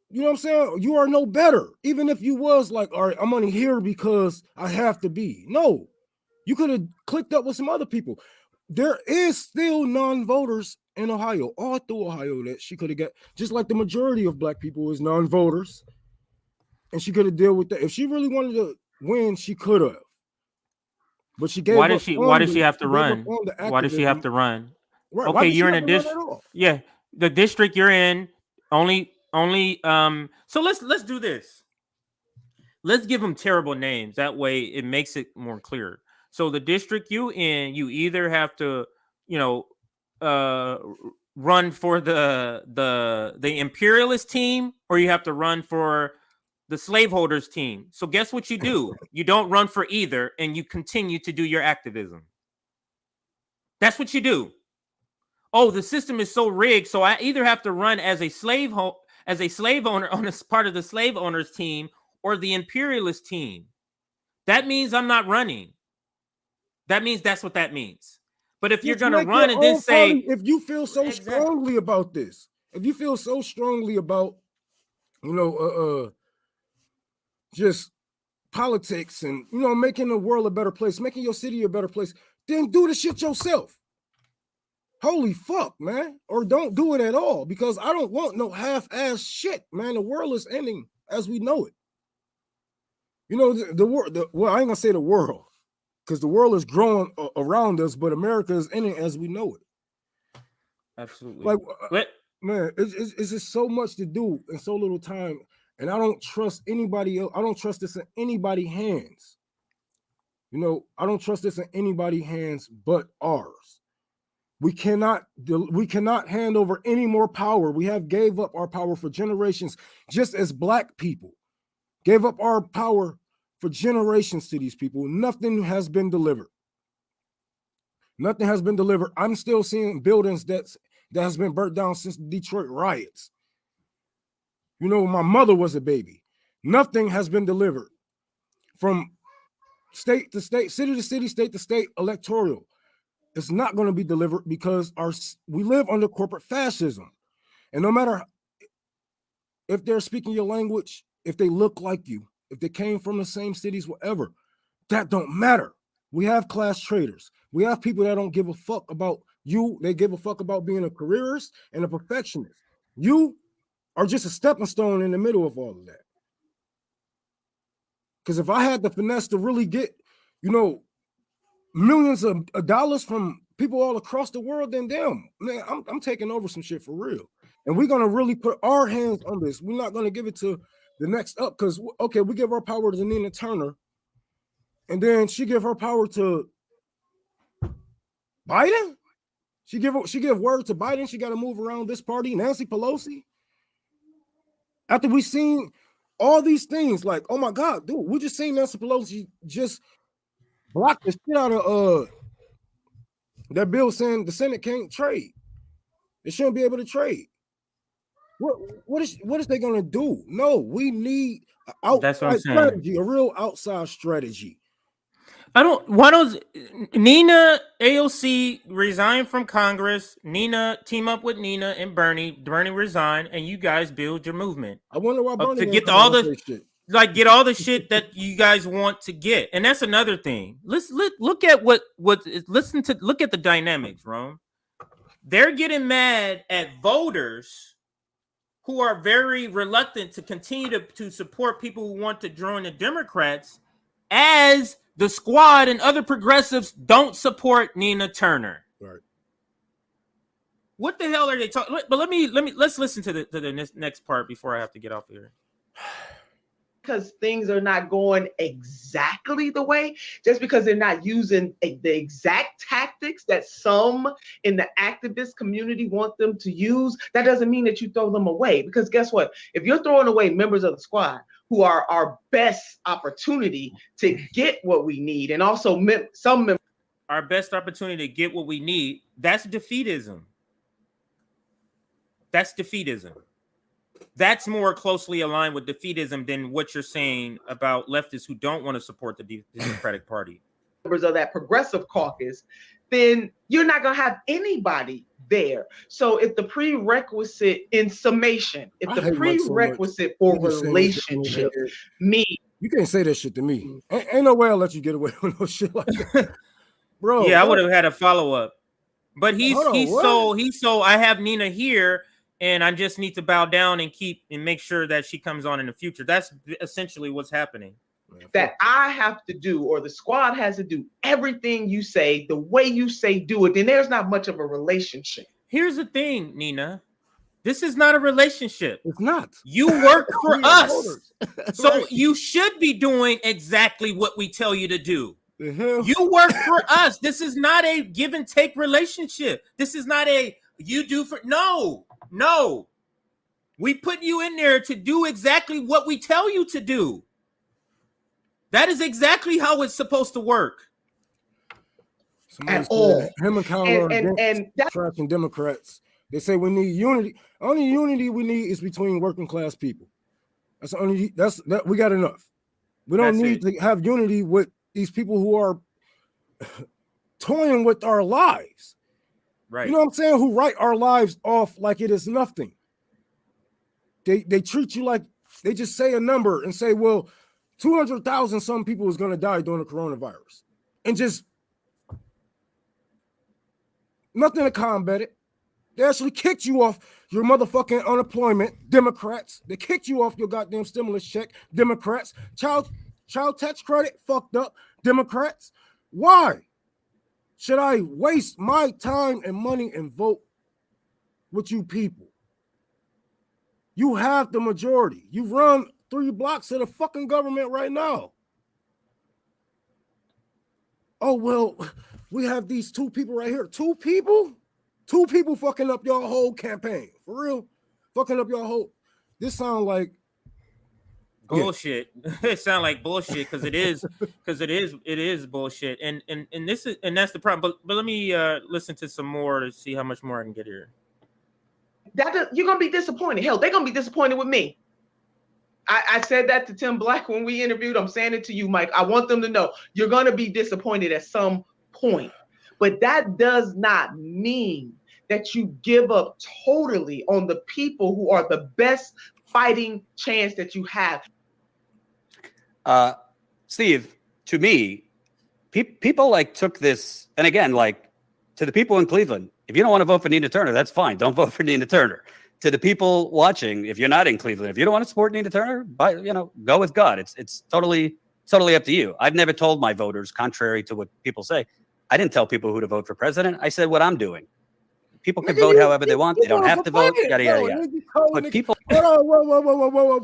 you know what I'm saying? You are no better. Even if you was like, all right, I'm only here because I have to be. No, you could have clicked up with some other people. There is still non-voters in Ohio, all through Ohio, that she could have got, just like the majority of black people is non-voters. And she could have dealt with that. If she really wanted to win, she could have. But she gave Why does she have to run? Why does she have to run? Right. Okay, you're in a district. Yeah, the district you're in only so let's do this. Let's give them terrible names. That way it makes it more clear. So the district you in, you either have to, run for the imperialist team, or you have to run for the slaveholders team. So guess what you do? You don't run for either, and you continue to do your activism. That's what you do. Oh, the system is so rigged, so I either have to run as a slave owner on a part of the slave owners team or the imperialist team. That means I'm not running. That means that's what that means. But if you're going to run and then say, if you feel so strongly about this, if you feel so strongly about, just politics and, making the world a better place, making your city a better place, then do the shit yourself. Holy fuck, man. Or don't do it at all, because I don't want no half-ass shit, man. The world is ending as we know it. The world, well, I ain't gonna say the world, because the world is growing around us, but America is ending as we know it. Absolutely. Like, man, it's just so much to do in so little time, and I don't trust anybody else. I don't trust this in anybody's hands. I don't trust this in anybody's hands but ours. We cannot hand over any more power. We have gave up our power for generations, just as black people gave up our power for generations to these people. Nothing has been delivered. Nothing has been delivered. I'm still seeing buildings that has been burnt down since the Detroit riots. My mother was a baby. Nothing has been delivered. From state to state, city to city, state to state, electoral. It's not going to be delivered because we live under corporate fascism. And no matter if they're speaking your language, if they look like you, if they came from the same cities, whatever, that don't matter. We have class traders. We have people that don't give a fuck about you. They give a fuck about being a careerist and a perfectionist. You are just a stepping stone in the middle of all of that. Because if I had the finesse to really get, millions of dollars from people all across the world, then damn, man, I'm taking over some shit for real. And we're going to really put our hands on this. We're not going to give it to the next up, because, okay, we give our power to Nina Turner, and then she give her power to Biden? She give word to Biden she got to move around this party, Nancy Pelosi? After we seen all these things, like, oh my God, dude, we just seen Nancy Pelosi just block the shit out of that bill saying the Senate can't trade. They shouldn't be able to trade. What is they gonna do? No, we need an outside strategy, a real outside strategy. Why don't Nina AOC resign from Congress? Nina team up with Nina and Bernie. Bernie resign, and you guys build your movement. I wonder why Bernie to ain't get coming all out the with shit. like get all the shit that you guys want to get. And that's another thing. Let's look at look at the dynamics, Rome. They're getting mad at voters who are very reluctant to continue to support people who want to join the Democrats, as the Squad and other progressives don't support Nina Turner. Right. What the hell are they talking? But let's listen to the next part before I have to get off here. Because things are not going exactly the way, just because they're not using the exact tactics that some in the activist community want them to use, that doesn't mean that you throw them away. Because guess what? If you're throwing away members of the Squad who are our best opportunity to get what we need, and also our best opportunity to get what we need, that's defeatism. That's defeatism. That's more closely aligned with defeatism than what you're saying about leftists who don't want to support the Democratic Party. Members of that progressive caucus, then you're not going to have anybody there. So if the prerequisite in summation, if the prerequisite for relationship you can't say that shit to me. Ain't no way I'll let you get away with no shit like that. Bro. Yeah, I would have had a follow-up. But he's so I have Nina here, and I just need to bow down and make sure that she comes on in the future. That's essentially what's happening. That I have to do, or the Squad has to do everything you say, the way you say do it, then there's not much of a relationship. Here's the thing, Nina. This is not a relationship. It's not. You work for us. So you should be doing exactly what we tell you to do. You work for us. This is not a give and take relationship. This is not a you do for no. We put you in there to do exactly what we tell you to do. That is exactly how it's supposed to work. Somebody said him and Kyle and trashing Democrats. They say we need unity. Only unity we need is between working class people. That's only that we got enough. We don't need to have unity with these people who are toying with our lives. Right. You know what I'm saying? Who write our lives off like it is nothing. They treat you like they just say a number and say, well, 200,000 some people is going to die during the coronavirus. And just nothing to combat it. They actually kicked you off your motherfucking unemployment, Democrats. They kicked you off your goddamn stimulus check, Democrats. Child tax credit, fucked up, Democrats. Why should I waste my time and money and vote with you people? You have the majority. You run 3 blocks of the fucking government right now. Oh, well, we have these 2 people right here. 2 people? 2 people fucking up your whole campaign. For real? Fucking up your whole... This sounds like... bullshit. It sounds like bullshit because it is bullshit. And that's the problem. But let me listen to some more to see how much more I can get here. You're gonna be disappointed. Hell, they're gonna be disappointed with me. I said that to Tim Black when we interviewed. I'm saying it to you, Mike. I want them to know you're gonna be disappointed at some point. But that does not mean that you give up totally on the people who are the best fighting chance that you have. Steve, to me, people like took this, and again, like to the people in Cleveland, if you don't want to vote for Nina Turner, that's fine. Don't vote for Nina Turner. To the people watching, if you're not in Cleveland, if you don't want to support Nina Turner, go with God. It's totally up to you. I've never told my voters, contrary to what people say, I didn't tell people who to vote for president. I said what I'm doing. People can vote however they want. They don't have to vote. Yada yada yada. But people, whoa.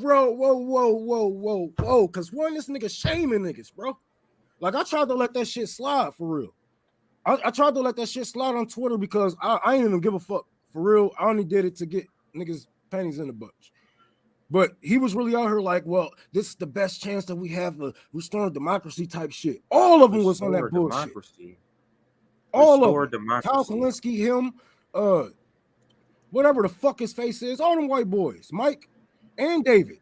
Because one, this nigga shaming niggas, bro. Like I tried to let that shit slide for real. I tried to let that shit slide on Twitter because I ain't even give a fuck for real. I only did it to get niggas panties in the bunch. But he was really out here like, well, this is the best chance that we have of restoring democracy type shit. All of them was on that bullshit. Democracy. All of them. Democracy. Kyle Kalinske, him, whatever the fuck his face is, all them white boys, Mike and David.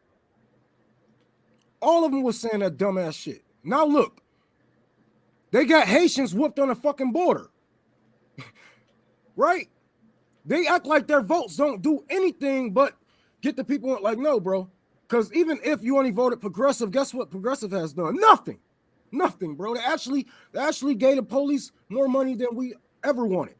All of them was saying that dumbass shit. Now look, They got Haitians whooped on the fucking border. Right? They act like their votes don't do anything but get the people like, no, bro. Because even if you only voted progressive, guess what progressive has done? Nothing, bro. They actually gave the police more money than we ever wanted,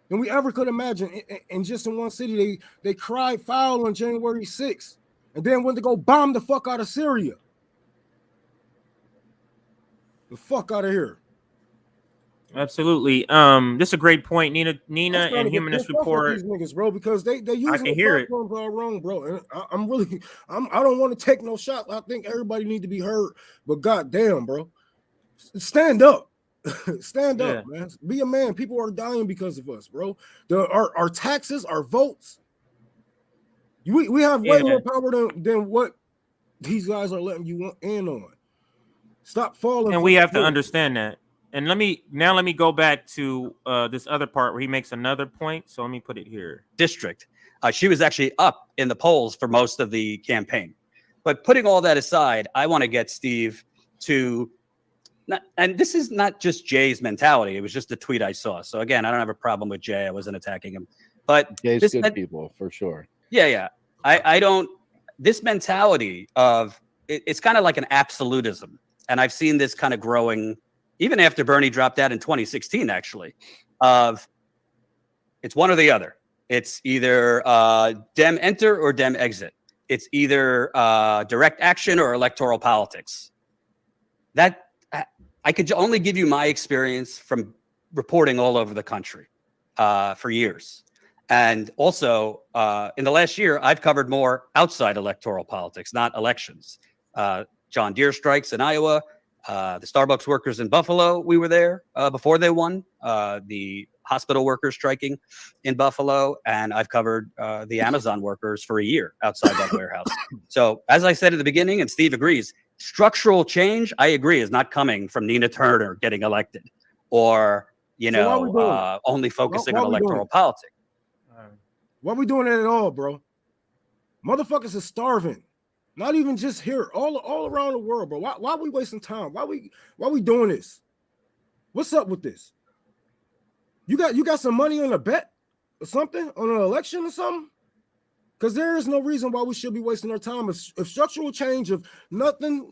than we ever could imagine. And just in one city, they cried foul on January 6th and then went to go bomb the fuck out of Syria. The fuck out of here. Absolutely. This is a great point, Nina and Humanist Report. These niggas, bro, because they using I can hear it. all wrong, bro. And I don't want to take no shot. I think everybody need to be heard, but goddamn, bro, stand up, stand up, man. Be a man. People are dying because of us, bro. Our taxes, our votes. We have way more power than what these guys are letting you in on. Stop falling. And we have to understand that. And let me go back to this other part where he makes another point. So let me put it here. District. She was actually up in the polls for most of the campaign. But putting all that aside, I want to get Steve to, and this is not just Jay's mentality. It was just a tweet I saw. So again, I don't have a problem with Jay. I wasn't attacking him. But Jay's good people, for sure. Yeah. I don't, this mentality of, it's kind of like an absolutism. And I've seen this kind of growing even after Bernie dropped out in 2016, actually, of it's one or the other. It's either Dem enter or Dem exit. It's either direct action or electoral politics. That I could only give you my experience from reporting all over the country for years. And also in the last year, I've covered more outside electoral politics, not elections. John Deere strikes in Iowa. The Starbucks workers in Buffalo, we were there before they won. The hospital workers striking in Buffalo, and I've covered the Amazon workers for a year outside that warehouse. So as I said at the beginning, and Steve agrees, structural change, I agree, is not coming from Nina Turner getting elected or, only focusing on electoral politics. Why are we doing it at all, bro? Motherfuckers are starving. Not even just here, all around the world, bro. Why are we wasting time? Why we doing this? What's up with this? You got some money on a bet or something on an election or something? Because there is no reason why we should be wasting our time. If structural change of nothing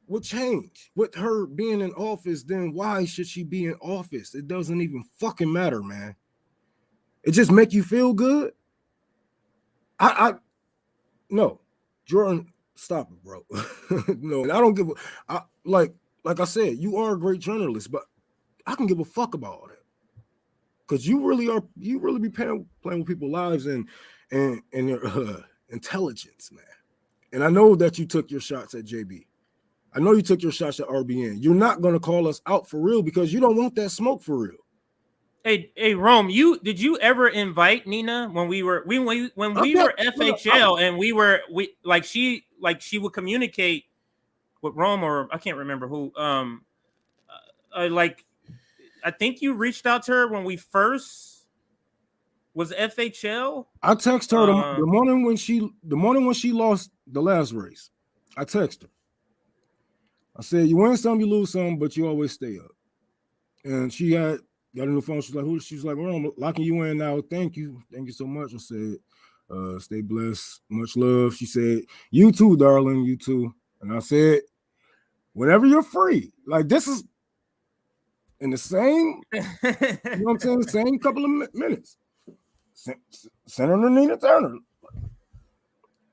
would change with her being in office, then why should she be in office? It doesn't even fucking matter, man. It just make you feel good. No. Jordan, stop it, bro. No, and I don't give a like I said, you are a great journalist, but I can give a fuck about all that. Because you really be playing with people's lives and your intelligence, man. And I know that you took your shots at JB. I know you took your shots at RBN. You're not gonna call us out for real because you don't want that smoke for real. Hey, Rome, did you ever invite Nina when we were FHL and she would communicate with Rome, or I can't remember who. I think you reached out to her when we first was FHL. I texted her the morning when she lost the last race. I texted her. I said, you win some, you lose some, but you always stay up. And she got a new phone. She's like, who? She's like, well, I'm locking you in now. Thank you so much. I said, stay blessed, much love. She said, you too, darling, you too. And I said, whenever you're free, like this is in the same, you know what I'm saying, same couple of minutes. Senator Nina Turner,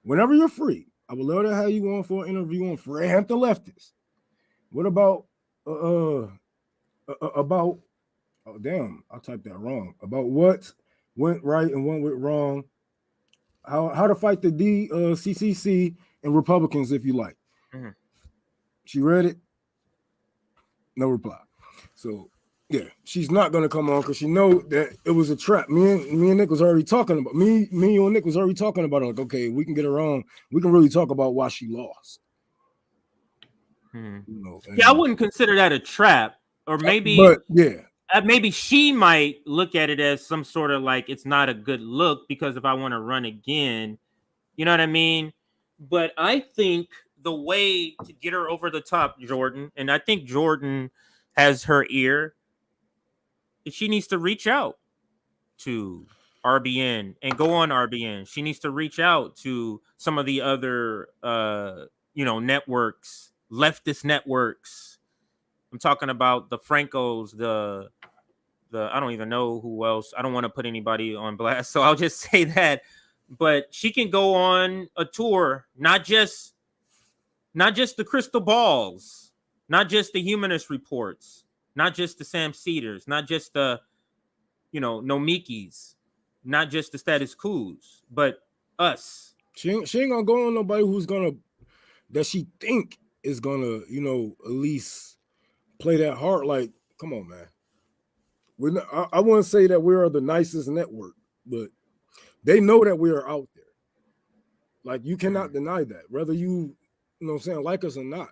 whenever you're free, I would love to have you on for an interview on Fred Hampton Leftist. What about oh damn, I typed that wrong. About what went right and what went wrong. How to fight the CCC and Republicans if you like. Mm-hmm. She read it. No reply. So yeah, she's not gonna come on because she know that it was a trap. Me and Nick was already talking about me and Nick was already talking about it. Like, okay, we can get her on. We can really talk about why she lost. You know, I wouldn't consider that a trap, or maybe, but yeah. Maybe she might look at it as some sort of like it's not a good look because if I want to run again, you know what I mean? But I think the way to get her over the top, Jordan, and I think Jordan has her ear, she needs to reach out to RBN and go on RBN. She needs to reach out to some of the other networks, leftist networks. I'm talking about the Francos, the I don't even know who else. I don't want to put anybody on blast, so I'll just say that. But she can go on a tour, not just the crystal balls, not just the humanist reports, not just the Sam Cedars, not just the Nomikis, not just the status quos, but us. She ain't gonna go on nobody that she think is gonna, at least play that hard. Like, come on, man. We're not, I wouldn't say that we are the nicest network, but they know that we are out there. Like, you cannot deny that, whether you know what I'm saying, like us or not.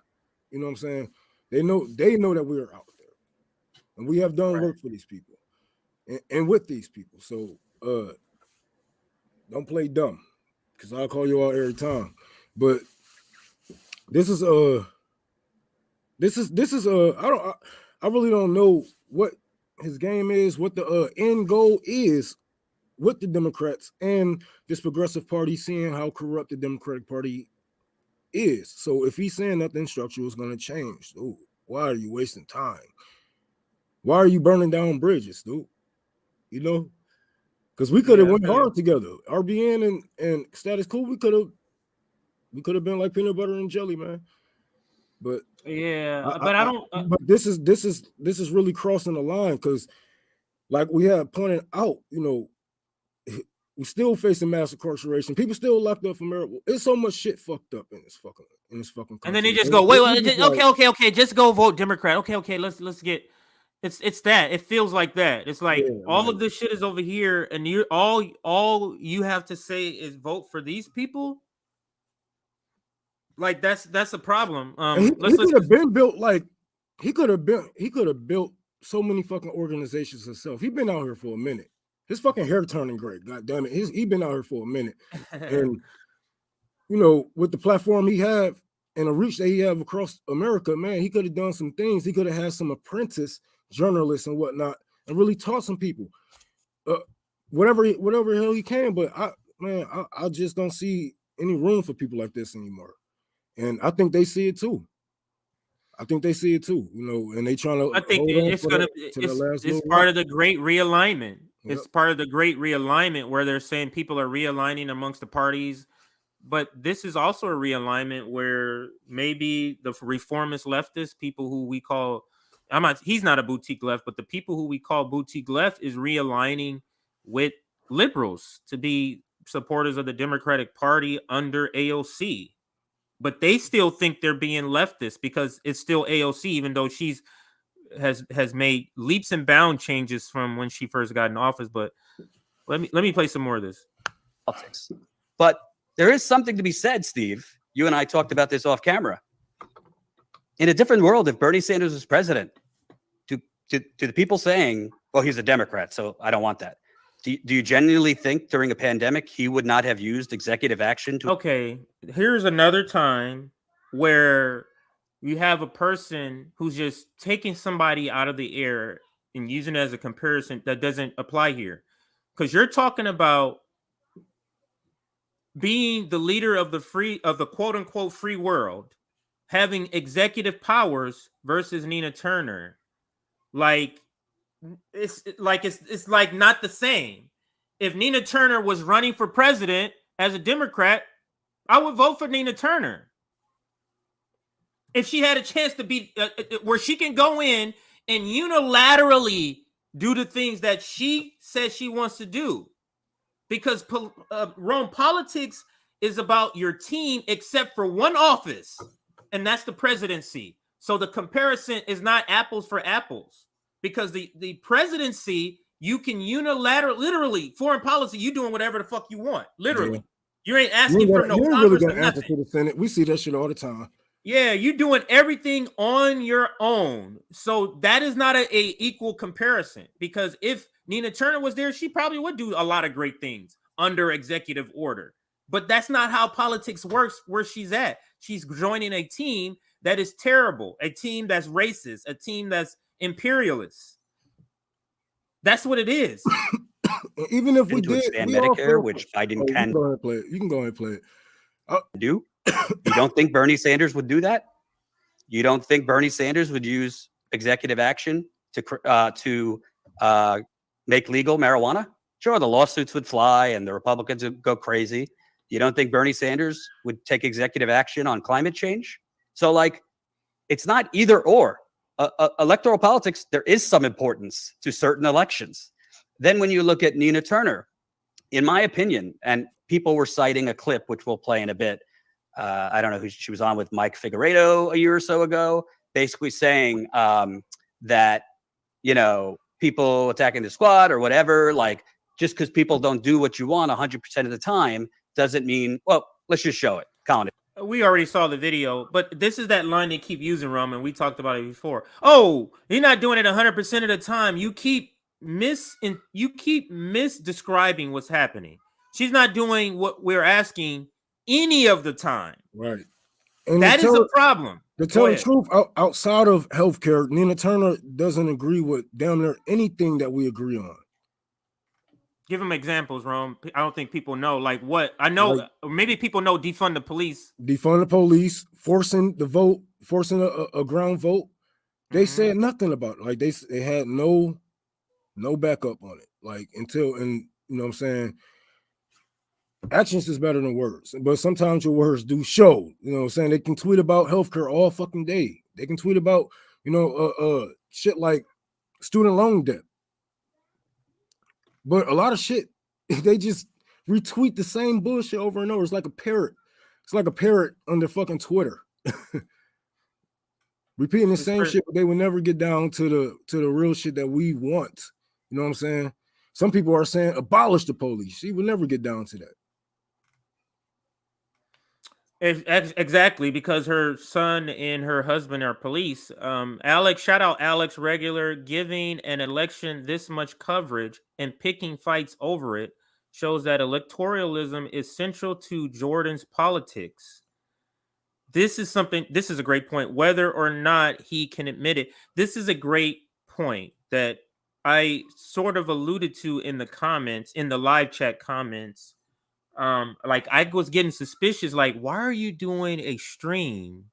You know what I'm saying? They know that we are out there, and we have done work for these people and with these people. So don't play dumb, because I'll call you out every time. But this is I really don't know what his game is, what the end goal is with the Democrats and this progressive party, seeing how corrupt the Democratic Party is. So if he's saying nothing structural is going to change, dude, why are you wasting time? Why are you burning down bridges, dude? Because we could have went hard together. RBN and status quo, we could have been like peanut butter and jelly, man. But but this is really crossing the line, because like we have pointed out, we still facing mass incarceration. People still locked up for marijuana. There's so much shit fucked up in this fucking country. And then they just go, okay, just go vote Democrat. Okay, let's get it's that. It feels like that. It's like all of this shit is over here, and you all you have to say is vote for these people. Like that's a problem. He could have been built like he could have built so many fucking organizations himself. He's been out here for a minute. His fucking hair turning gray. God damn it. He been out here for a minute. And with the platform he have and the reach that he have across America, man, he could have done some things. He could have had some apprentice journalists and whatnot and really taught some people. Whatever hell he can, but I just don't see any room for people like this anymore. And I think they see it too. And they trying to. I think it's part of the great realignment. Yep. It's part of the great realignment where they're saying people are realigning amongst the parties, but this is also a realignment where maybe the reformist leftists, people who we call, he's not a boutique left, but the people who we call boutique left is realigning with liberals to be supporters of the Democratic Party under AOC. But they still think they're being leftist because it's still AOC, even though she's has made leaps and bound changes from when she first got in office. But let me play some more of this. Politics. But there is something to be said, Steve. You and I talked about this off camera. In a different world, if Bernie Sanders was president, to the people saying, well, he's a Democrat, so I don't want that. Do you genuinely think during a pandemic he would not have used executive action to? Okay, here's another time where you have a person who's just taking somebody out of the air and using it as a comparison that doesn't apply here. Because you're talking about being the leader of the quote unquote free world, having executive powers versus Nina Turner. It's like not the same. If Nina Turner was running for president as a Democrat, I would vote for Nina Turner. If she had a chance to be where she can go in and unilaterally do the things that she says she wants to do, because Rome politics is about your team, except for one office, and that's the presidency. So the comparison is not apples for apples. Because the presidency, you can unilaterally, literally, foreign policy, you doing whatever the fuck you want. Literally. Yeah. You ain't asking for no Congress or nothing. To the Senate. We see that shit all the time. Yeah, you doing everything on your own. So that is not a equal comparison. Because if Nina Turner was there, she probably would do a lot of great things under executive order. But that's not how politics works where she's at. She's joining a team that is terrible, a team that's racist, a team that's imperialists. That's what it is. Even if we to did, expand we all Medicare, feel- which Biden Oh, you can go ahead and play it. You can go ahead and play it. do. You don't think Bernie Sanders would do that? You don't think Bernie Sanders would use executive action to make legal marijuana? Sure, the lawsuits would fly and the Republicans would go crazy. You don't think Bernie Sanders would take executive action on climate change? So, like, it's not either or. Electoral politics, there is some importance to certain elections. Then when you look at Nina Turner, in my opinion, and people were citing a clip, which we'll play in a bit. I don't know who she was on with, Mike Figueredo a year or so ago, basically saying that, you know, people attacking the squad or whatever, like, just because people don't do what you want 100% of the time doesn't mean, well, let's just show it. Count it. We already saw the video, but this is that line they keep using, Roman. We talked about it before. Oh, you're not doing it 100% of the time. You keep misdescribing what's happening. She's not doing what we're asking any of the time. Right. And that is a problem. To tell the truth, outside of healthcare, Nina Turner doesn't agree with damn near anything that we agree on. Give them examples, Rome. I don't think people know. Like what? I know, like, maybe people know defund the police. Defund the police, forcing the vote, forcing a ground vote. They said nothing about it. Like they had no backup on it. Like until, and you know what I'm saying? Actions is better than words, but sometimes your words do show. You know what I'm saying? They can tweet about healthcare all fucking day. They can tweet about, you know, shit like student loan debt. But a lot of shit, they just retweet the same bullshit over and over. It's like a parrot. It's like a parrot on their fucking Twitter. Repeating the same shit, but they will never get down to the real shit that we want. You know what I'm saying? Some people are saying abolish the police. She will never get down to that. Exactly, because her son and her husband are police. Alex, shout out Alex Regular, giving an election this much coverage and picking fights over it shows that electoralism is central to Jordan's politics. This is a great point, whether or not he can admit it. This is a great point that I sort of alluded to in the comments, in the live chat comments. Like I was getting suspicious, like, why are you doing a stream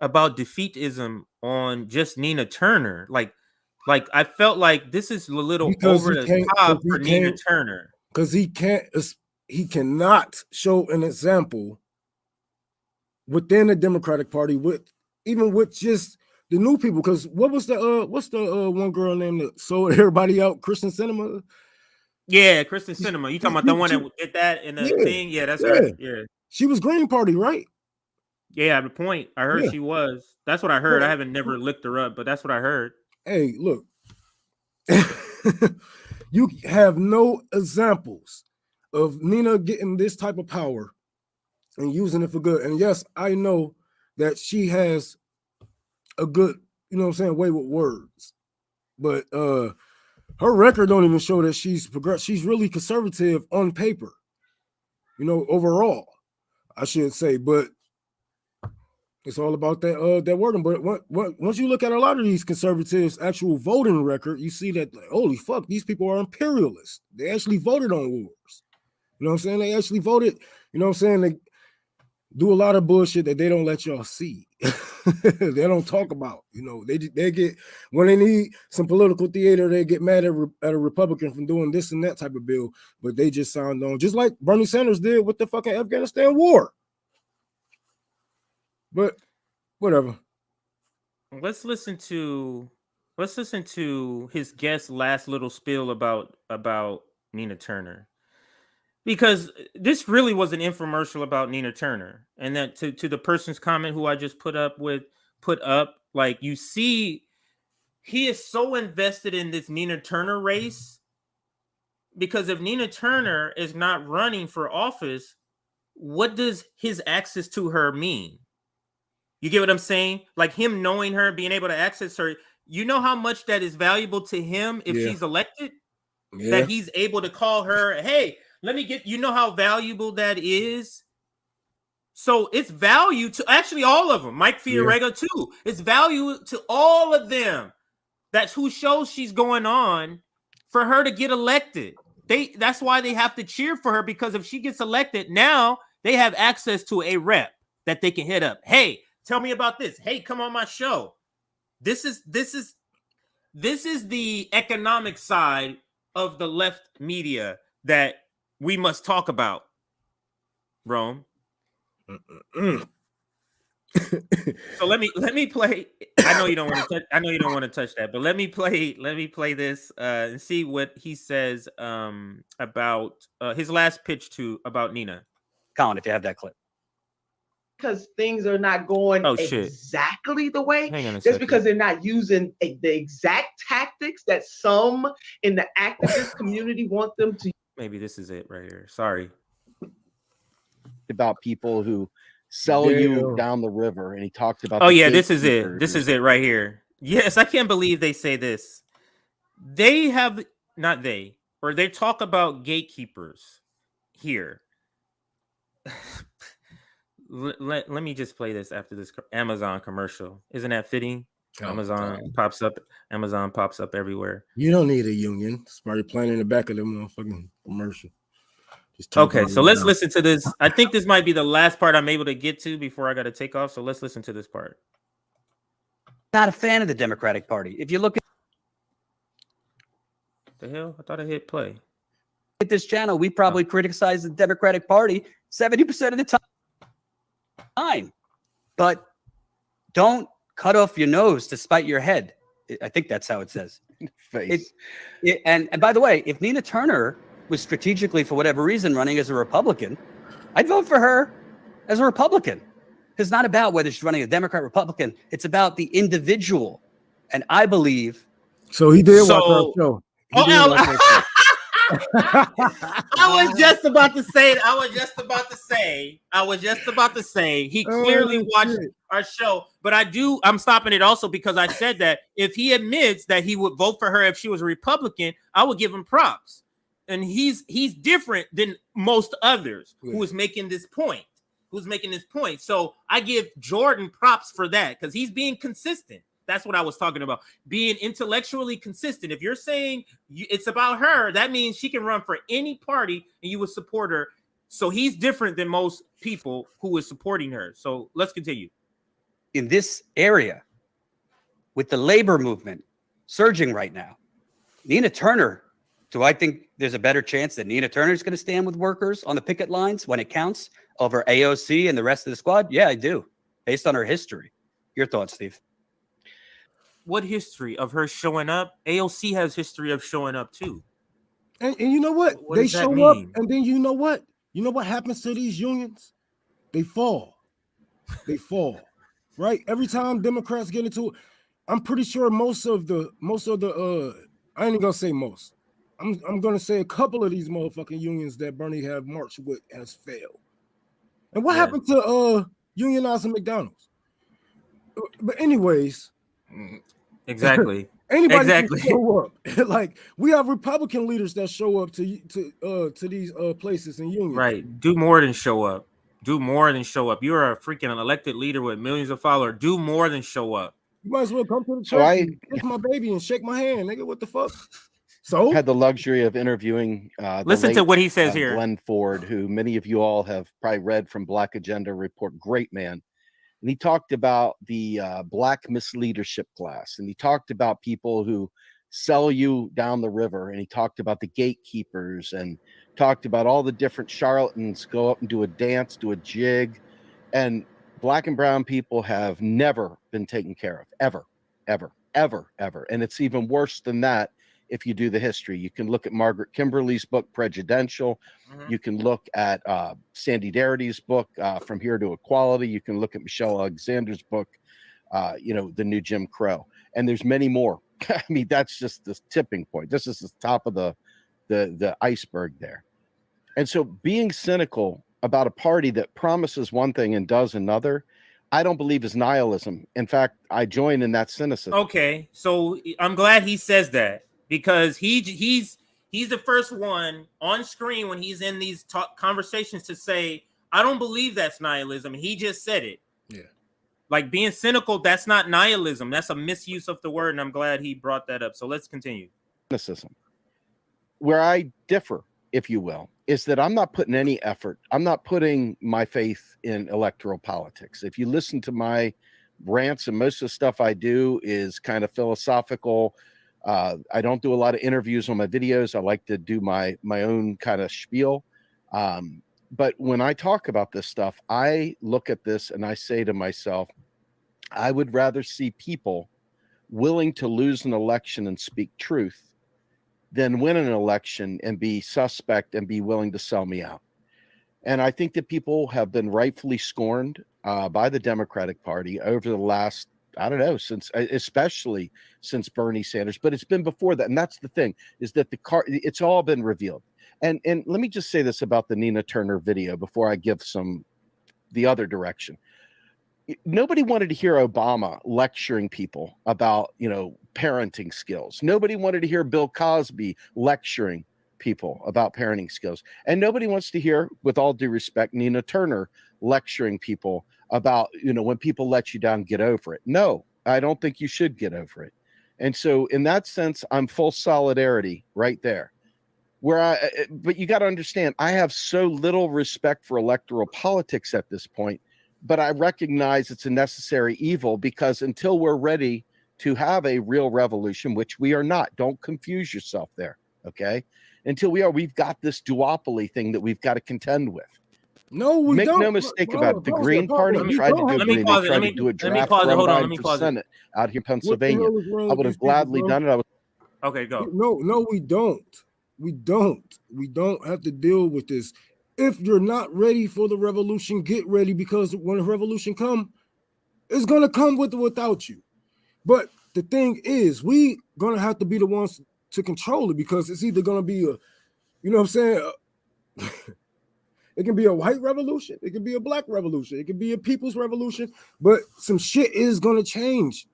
about defeatism on just Nina Turner? Like I felt like this is a little because over the top for Nina Turner. Because he cannot show an example within the Democratic Party with just the new people. Because what's the one girl named that sold everybody out? Kristen Sinema. Yeah, Kristen Sinema. You talking about the one that did that in the thing? Yeah, that's right. Yeah, she was Green Party, right? Yeah, the point. I heard she was. That's what I heard. I haven't never looked her up, but that's what I heard. Hey, look, you have no examples of Nina getting this type of power and using it for good. And yes, I know that she has a good, you know what I'm saying, way with words, but her record don't even show that she's progressive. She's really conservative on paper, you know, overall, I should say. But it's all about that wording. But once you look at a lot of these conservatives' actual voting record, you see that, like, holy fuck, these people are imperialists. They actually voted on wars. You know what I'm saying? They actually voted. You know what I'm saying? They do a lot of bullshit that they don't let y'all see. They don't talk about, you know, they get, when they need some political theater, they get mad at a Republican from doing this and that type of bill, but they just sound on, just like Bernie Sanders did with the fucking Afghanistan war. But whatever. Let's listen to his guest's last little spiel about Nina Turner. Because this really was an infomercial about Nina Turner, and that to the person's comment who I just put up, like, you see, he is so invested in this Nina Turner race, because if Nina Turner is not running for office, what does his access to her mean? You get what I'm saying? Like, him knowing her, being able to access her, you know how much that is valuable to him if she's elected? Yeah. That he's able to call her, hey, let me get, you know how valuable that is? So it's value to actually all of them. Mike Figueredo too. It's value to all of them That's whose show she's going on for her to get elected. That's why they have to cheer for her, because if she gets elected, now they have access to a rep that they can hit up. Hey, tell me about this. Hey, come on my show. This is the economic side of the left media that we must talk about, Rome. So let me play. I know you don't want to touch that, but let me play this and see what he says about his last pitch about Nina. Colin, if you have that clip. Because things are not going exactly the way, just because they're not using the exact tactics that some in the activist community want them to. Maybe this is it right here. Sorry. About people who sell you down the river, and he talked about. Oh yeah, this is it. This is it right here. Yes, I can't believe they say this. They talk about gatekeepers here. Let me just play this after this Amazon commercial. Isn't that fitting? Amazon pops up everywhere. You don't need a union. It's probably playing in the back of the motherfucking commercial. Okay, so let's listen to this. I think this might be the last part I'm able to get to before I got to take off. So let's listen to this part. Not a fan of the Democratic Party. If you look at the hell, I thought I hit play. At this channel, we probably criticize the Democratic Party 70% of the time. But don't cut off your nose to spite your head. I think that's how it says. Face. And by the way, if Nina Turner was strategically, for whatever reason, running as a Republican, I'd vote for her as a Republican. It's not about whether she's running a Democrat, Republican. It's about the individual. And I believe. So he did watch our show. I was just about to say he clearly watched our show, but I'm stopping it also because I said that if he admits that he would vote for her if she was a Republican, I would give him props. And he's different than most others who is making this point. So I give Jordan props for that because he's being consistent. That's what I was talking about. Being intellectually consistent. If you're saying it's about her, that means she can run for any party and you would support her. So he's different than most people who is supporting her. So let's continue. In this area, with the labor movement surging right now, Nina Turner, do I think there's a better chance that Nina Turner is going to stand with workers on the picket lines when it counts over AOC and the rest of the squad? Yeah, I do, based on her history. Your thoughts, Steve? What history of her showing up? AOC has history of showing up too. And you know what? They show up, and then you know what? You know what happens to these unions? They fall. Right? Every time Democrats get into it, I'm pretty sure most of the I ain't gonna say most. I'm gonna say a couple of these motherfucking unions that Bernie have marched with has failed. And what happened to unionizing McDonald's? But anyways. Exactly. Anybody can show up. Like we have Republican leaders that show up to these places and unions. Right. Do more than show up. You're a freaking elected leader with millions of followers. Do more than show up. You might as well come to the church and kiss my baby and shake my hand, nigga. What the fuck? So I had the luxury of interviewing listen to what he says here. Glenn Ford, who many of you all have probably read from Black Agenda Report. Great man. And he talked about the Black misleadership class. And he talked about people who sell you down the river. And he talked about the gatekeepers and talked about all the different charlatans go up and do a dance, do a jig. And Black and brown people have never been taken care of, ever. And it's even worse than that if you do the history. You can look at Margaret Kimberly's book, Prejudential. You can look at Sandy Darity's book, From Here to Equality. You can look at Michelle Alexander's book, The New Jim Crow. And there's many more. I mean, that's just the tipping point. This is the top of the iceberg there. And so being cynical about a party that promises one thing and does another, I don't believe is nihilism. In fact, I join in that cynicism. Okay, so I'm glad he says that. Because he's the first one on screen when he's in these conversations to say, I don't believe that's nihilism. He just said it. Yeah. Like being cynical, that's not nihilism. That's a misuse of the word, and I'm glad he brought that up. So let's continue. Cynicism. Where I differ, if you will, is that I'm not putting any effort. I'm not putting my faith in electoral politics. If you listen to my rants, and most of the stuff I do is kind of philosophical. I don't do a lot of interviews on my videos. I like to do my own kind of spiel. But when I talk about this stuff, I look at this and I say to myself, I would rather see people willing to lose an election and speak truth than win an election and be suspect and be willing to sell me out. And I think that people have been rightfully scorned by the Democratic Party over the last, I don't know, especially since Bernie Sanders, but it's been before that. And that's the thing, is that it's all been revealed. And let me just say this about the Nina Turner video before I give the other direction. Nobody wanted to hear Obama lecturing people about, parenting skills. Nobody wanted to hear Bill Cosby lecturing people about parenting skills. And nobody wants to hear, with all due respect, Nina Turner lecturing people about, when people let you down, get over it. No, I don't think you should get over it. And so in that sense, I'm full solidarity right there. But you got to understand, I have so little respect for electoral politics at this point, but I recognize it's a necessary evil, because until we're ready to have a real revolution, which we are not, don't confuse yourself there, okay? Until we've got this duopoly thing that we've got to contend with. No, we Make don't. no mistake about it. The Green Party tried to do Green. They tried to do a draft for Biden for Senate out here in Pennsylvania. I would have gladly done it. Okay, go. No, we don't. We don't have to deal with this. If you're not ready for the revolution, get ready, because when the revolution comes, it's gonna come with or without you. But the thing is, we gonna have to be the ones to control it, because it's either gonna be a, it can be a white revolution, it can be a black revolution, it can be a people's revolution, but some shit is gonna change.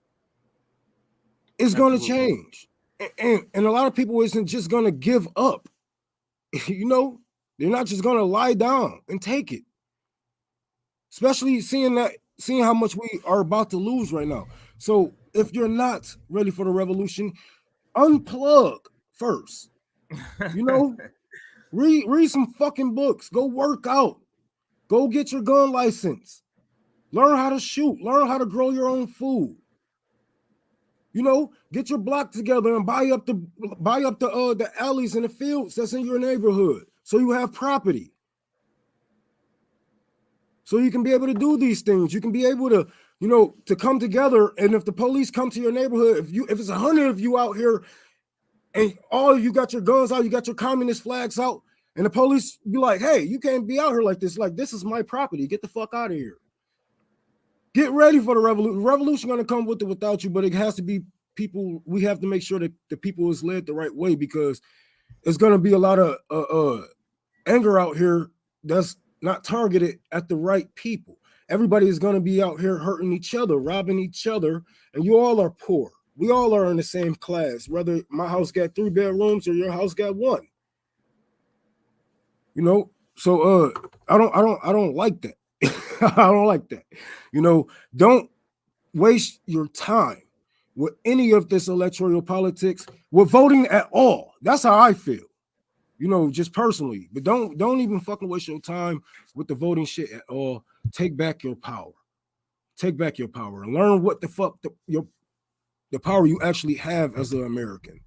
It's gonna change. And a lot of people isn't just gonna give up. They're not just gonna lie down and take it. Especially seeing how much we are about to lose right now. So if you're not ready for the revolution, unplug first. Read some fucking books. Go work out. Go get your gun license. Learn how to shoot. Learn how to grow your own food. Get your block together and buy up the alleys and the fields that's in your neighborhood, so you have property. So you can be able to do these things. You can be able to, to come together. And if the police come to your neighborhood, if it's 100 of you out here, and all of you got your guns out, you got your communist flags out, and the police be like, "Hey, you can't be out here like this. Like, this is my property. Get the fuck out of here." Get ready for the revolution. The revolution going to come with or without you, but it has to be people. We have to make sure that the people is led the right way, because it's going to be a lot of anger out here that's not targeted at the right people. Everybody is going to be out here hurting each other, robbing each other, and you all are poor. We all are in the same class, whether my house got 3 bedrooms or your house got 1. So I don't like that. I don't like that. Don't waste your time with any of this electoral politics, with voting at all. That's how I feel, just personally. But don't even fucking waste your time with the voting shit at all. Take back your power. Take back your power and learn what the fuck the power you actually have as an American.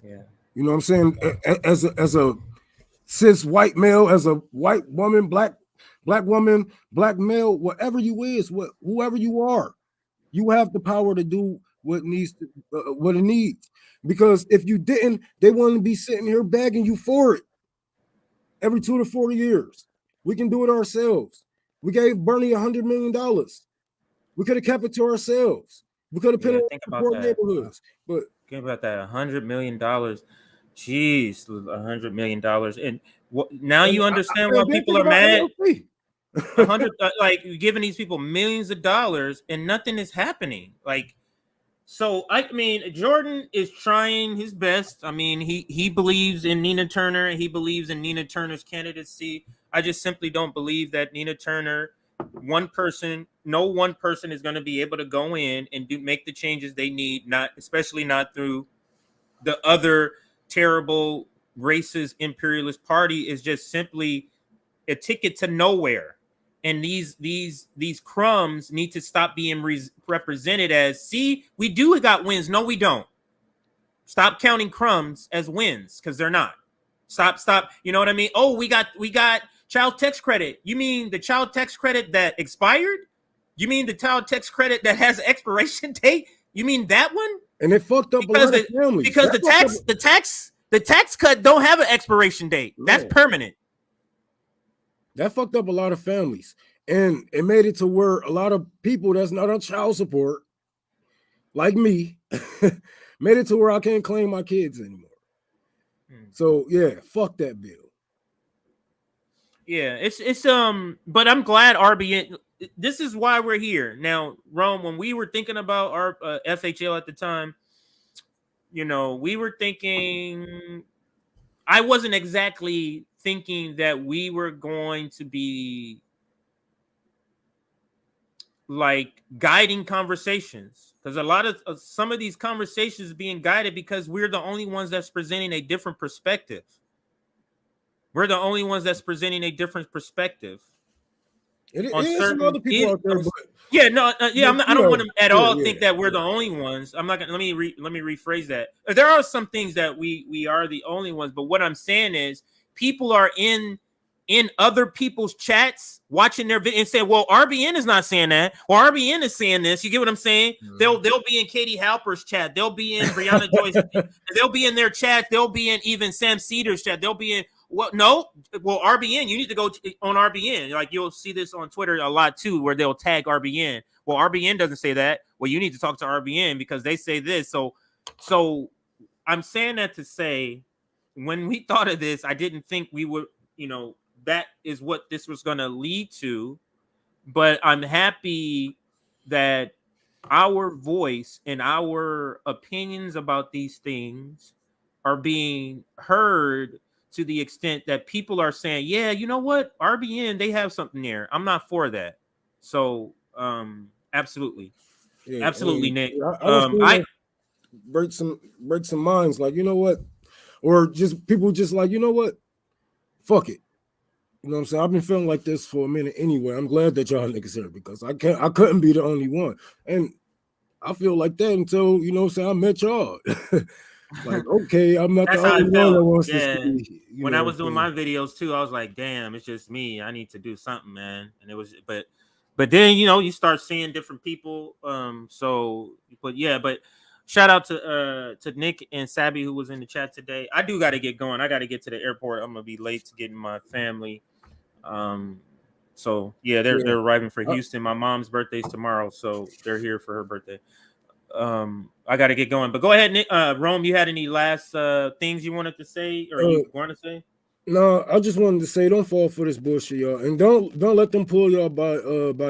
Yeah. You know what I'm saying? As a cis white male, as a white woman, black woman, black male, whatever you is, whoever you are, you have the power to do what it needs. Because if you didn't, they wouldn't be sitting here begging you for it every 2 to 4 years. We can do it ourselves. We gave Bernie $100 million. We could have kept it to ourselves. We could have put it in poor neighborhoods. But think about that, $100 million. Jeez, $100 million. And now you understand why people are mad. 100, like, you're giving these people millions of dollars and nothing is happening. Like, so I mean, Jordan is trying his best. I mean, he believes in Nina Turner. He believes in Nina Turner's candidacy. I just simply don't believe that Nina Turner, one person, no one person is going to be able to go in and make the changes they need, not especially not through the other terrible racist imperialist party. Is just simply a ticket to nowhere. And these crumbs need to stop being represented as, see, we do got wins. No, we don't. Stop counting crumbs as wins, because they're not. Stop. You know what I mean? Oh, we got child tax credit. You mean the child tax credit that expired? You mean the child tax credit that has an expiration date? You mean that one? And it fucked up because a lot of families. Because the tax cut don't have an expiration date. That's permanent. That fucked up a lot of families. And it made it to where a lot of people that's not on child support, like me, made it to where I can't claim my kids anymore. So yeah, fuck that bill. Yeah, it's but I'm glad RBN. This is why we're here now, Rome. When we were thinking about our FHL at the time, you know, we were thinking. I wasn't exactly thinking that we were going to be like guiding conversations, because a lot of some of these conversations being guided because we're the only ones that's presenting a different perspective. We're the only ones that's presenting a different perspective. It is some other people out there, but yeah, no, yeah, I don't want to at all think that we're the only ones. I'm not gonna let me rephrase that. There are some things that we are the only ones, but what I'm saying is people are in other people's chats watching their video and say, well, RBN is not saying that, or RBN is saying this. You get what I'm saying? They'll be in Katie Halper's chat, they'll be in Brianna Joyce, they'll be in their chat, they'll be in even Sam Cedar's chat, they'll be in RBN, you need to go on RBN. Like, you'll see this on Twitter a lot too, where they'll tag RBN. Well, RBN doesn't say that. Well, you need to talk to RBN because they say this. So I'm saying that to say, when we thought of this, I didn't think we would, that is what this was going to lead to. But I'm happy that our voice and our opinions about these things are being heard, to the extent that people are saying, yeah, you know what, RBN, they have something there. I'm not for that. So absolutely. Absolutely, Nick. I break some minds, like, you know what, or just people just like, you know what, fuck it. You know what I'm saying? I've been feeling like this for a minute anyway. I'm glad that y'all niggas here, because I couldn't be the only one. And I feel like that until, you know what I'm saying, I met y'all. Like, okay, I'm not the only one that wants to see. When I was doing my videos too, I was like, damn, it's just me. I need to do something, man. And it was, but then, you start seeing different people. But shout out to Nick and Sabby, who was in the chat today. I do got to get going. I got to get to the airport. I'm gonna be late to getting my family. They're arriving for Houston. My mom's birthday's tomorrow, so they're here for her birthday. I got to get going, but go ahead, Nick. Rome, you had any last things you wanted to say, or you want to say? No, I just wanted to say, don't fall for this bullshit, y'all, and don't let them pull y'all by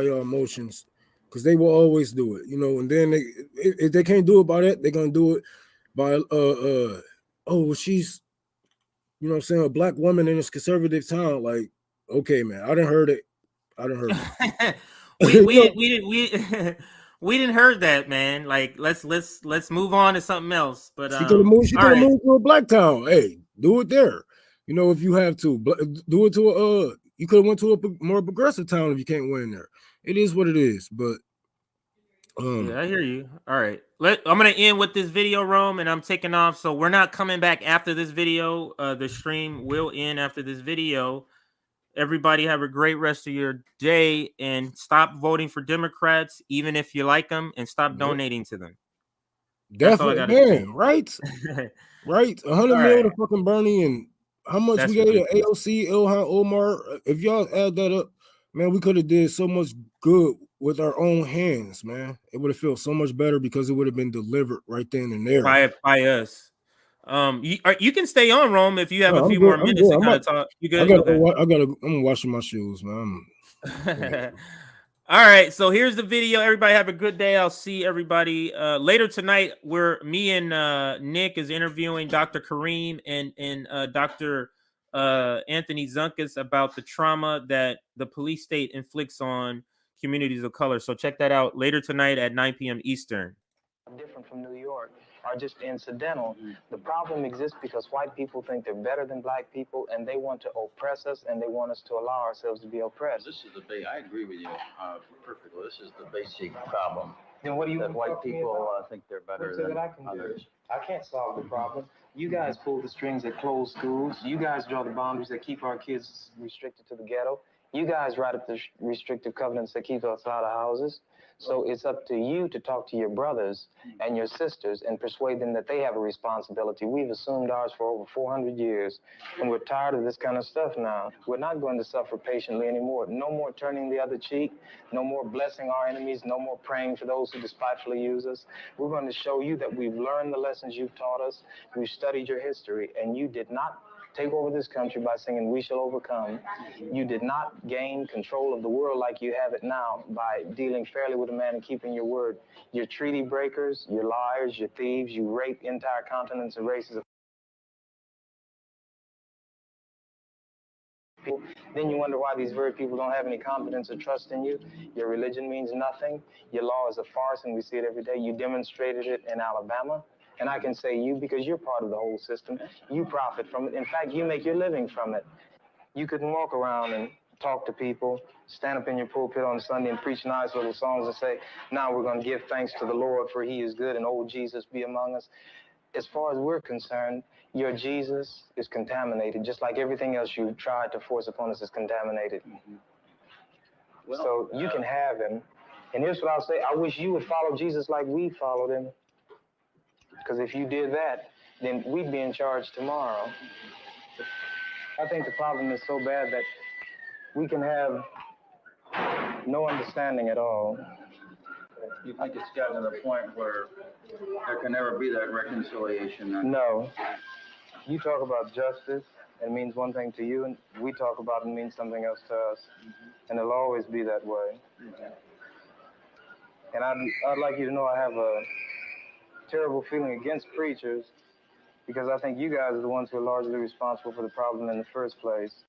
your emotions, because they will always do it, And then if they can't do it by that, they're gonna do it by she's, what I'm saying, a black woman in this conservative town. Like, okay, man, I didn't heard it. We didn't heard that, man. Like, let's move on to something else. But she could have moved to a black town. Hey, do it there. If you have to, but do it to you could have went to a more progressive town if you can't win there. It is what it is. But I hear you. All right, I'm gonna end with this video, Rome, and I'm taking off. So we're not coming back after this video. The stream will end after this video. Everybody have a great rest of your day, and stop voting for Democrats, even if you like them, and stop donating to them. Definitely, man. Right? Right. 100 million to fucking Bernie, and how much we got to AOC, Ilhan Omar. If y'all add that up, man, we could have did so much good with our own hands, man. It would have felt so much better because it would have been delivered right then and there by us. You can stay on, Rome, if you have a few more minutes to kind of talk. You good? I'm washing my shoes, man. All right, so here's the video. Everybody have a good day. I'll see everybody later tonight. Me and Nick is interviewing Dr. Kareem and Dr. Anthony Zunkus about the trauma that the police state inflicts on communities of color. So check that out later tonight at 9 p.m. Eastern. Different from New York are just incidental. The problem exists because white people think they're better than black people, and they want to oppress us, and they want us to allow ourselves to be oppressed. This is I agree with you perfectly. This is the basic problem. Then what do you that white people think they're better than others? I can't solve the problem. You guys pull the strings that close schools. You guys draw the boundaries that keep our kids restricted to the ghetto. You guys write up the restrictive covenants that keep us out of houses. So it's up to you to talk to your brothers and your sisters and persuade them that they have a responsibility. We've assumed ours for over 400 years, and we're tired of this kind of stuff now. We're not going to suffer patiently anymore. No more turning the other cheek. No more blessing our enemies. No more praying for those who despitefully use us. We're going to show you that we've learned the lessons you've taught us. We've studied your history, and you did not take over this country by singing "We Shall Overcome." You did not gain control of the world like you have it now by dealing fairly with a man and keeping your word. You're treaty breakers, you're liars, you're thieves, you rape entire continents and races of people. Then you wonder why these very people don't have any confidence or trust in you. Your religion means nothing. Your law is a farce, and we see it every day. You demonstrated it in Alabama. And I can say you because you're part of the whole system. You profit from it. In fact, you make your living from it. You couldn't walk around and talk to people, stand up in your pulpit on Sunday and preach nice little songs and say, now we're going to give thanks to the Lord for he is good and old Jesus be among us. As far as we're concerned, your Jesus is contaminated, just like everything else you tried to force upon us is contaminated. Well, so you can have him. And here's what I'll say. I wish you would follow Jesus like we followed him. Because if you did that, then we'd be in charge tomorrow. I think the problem is so bad that we can have no understanding at all. You think it's gotten to the point where there can never be that reconciliation? No. You talk about justice, it means one thing to you, and we talk about it means something else to us. And it'll always be that way. And I'd like you to know I have a terrible feeling against preachers because I think you guys are the ones who are largely responsible for the problem in the first place.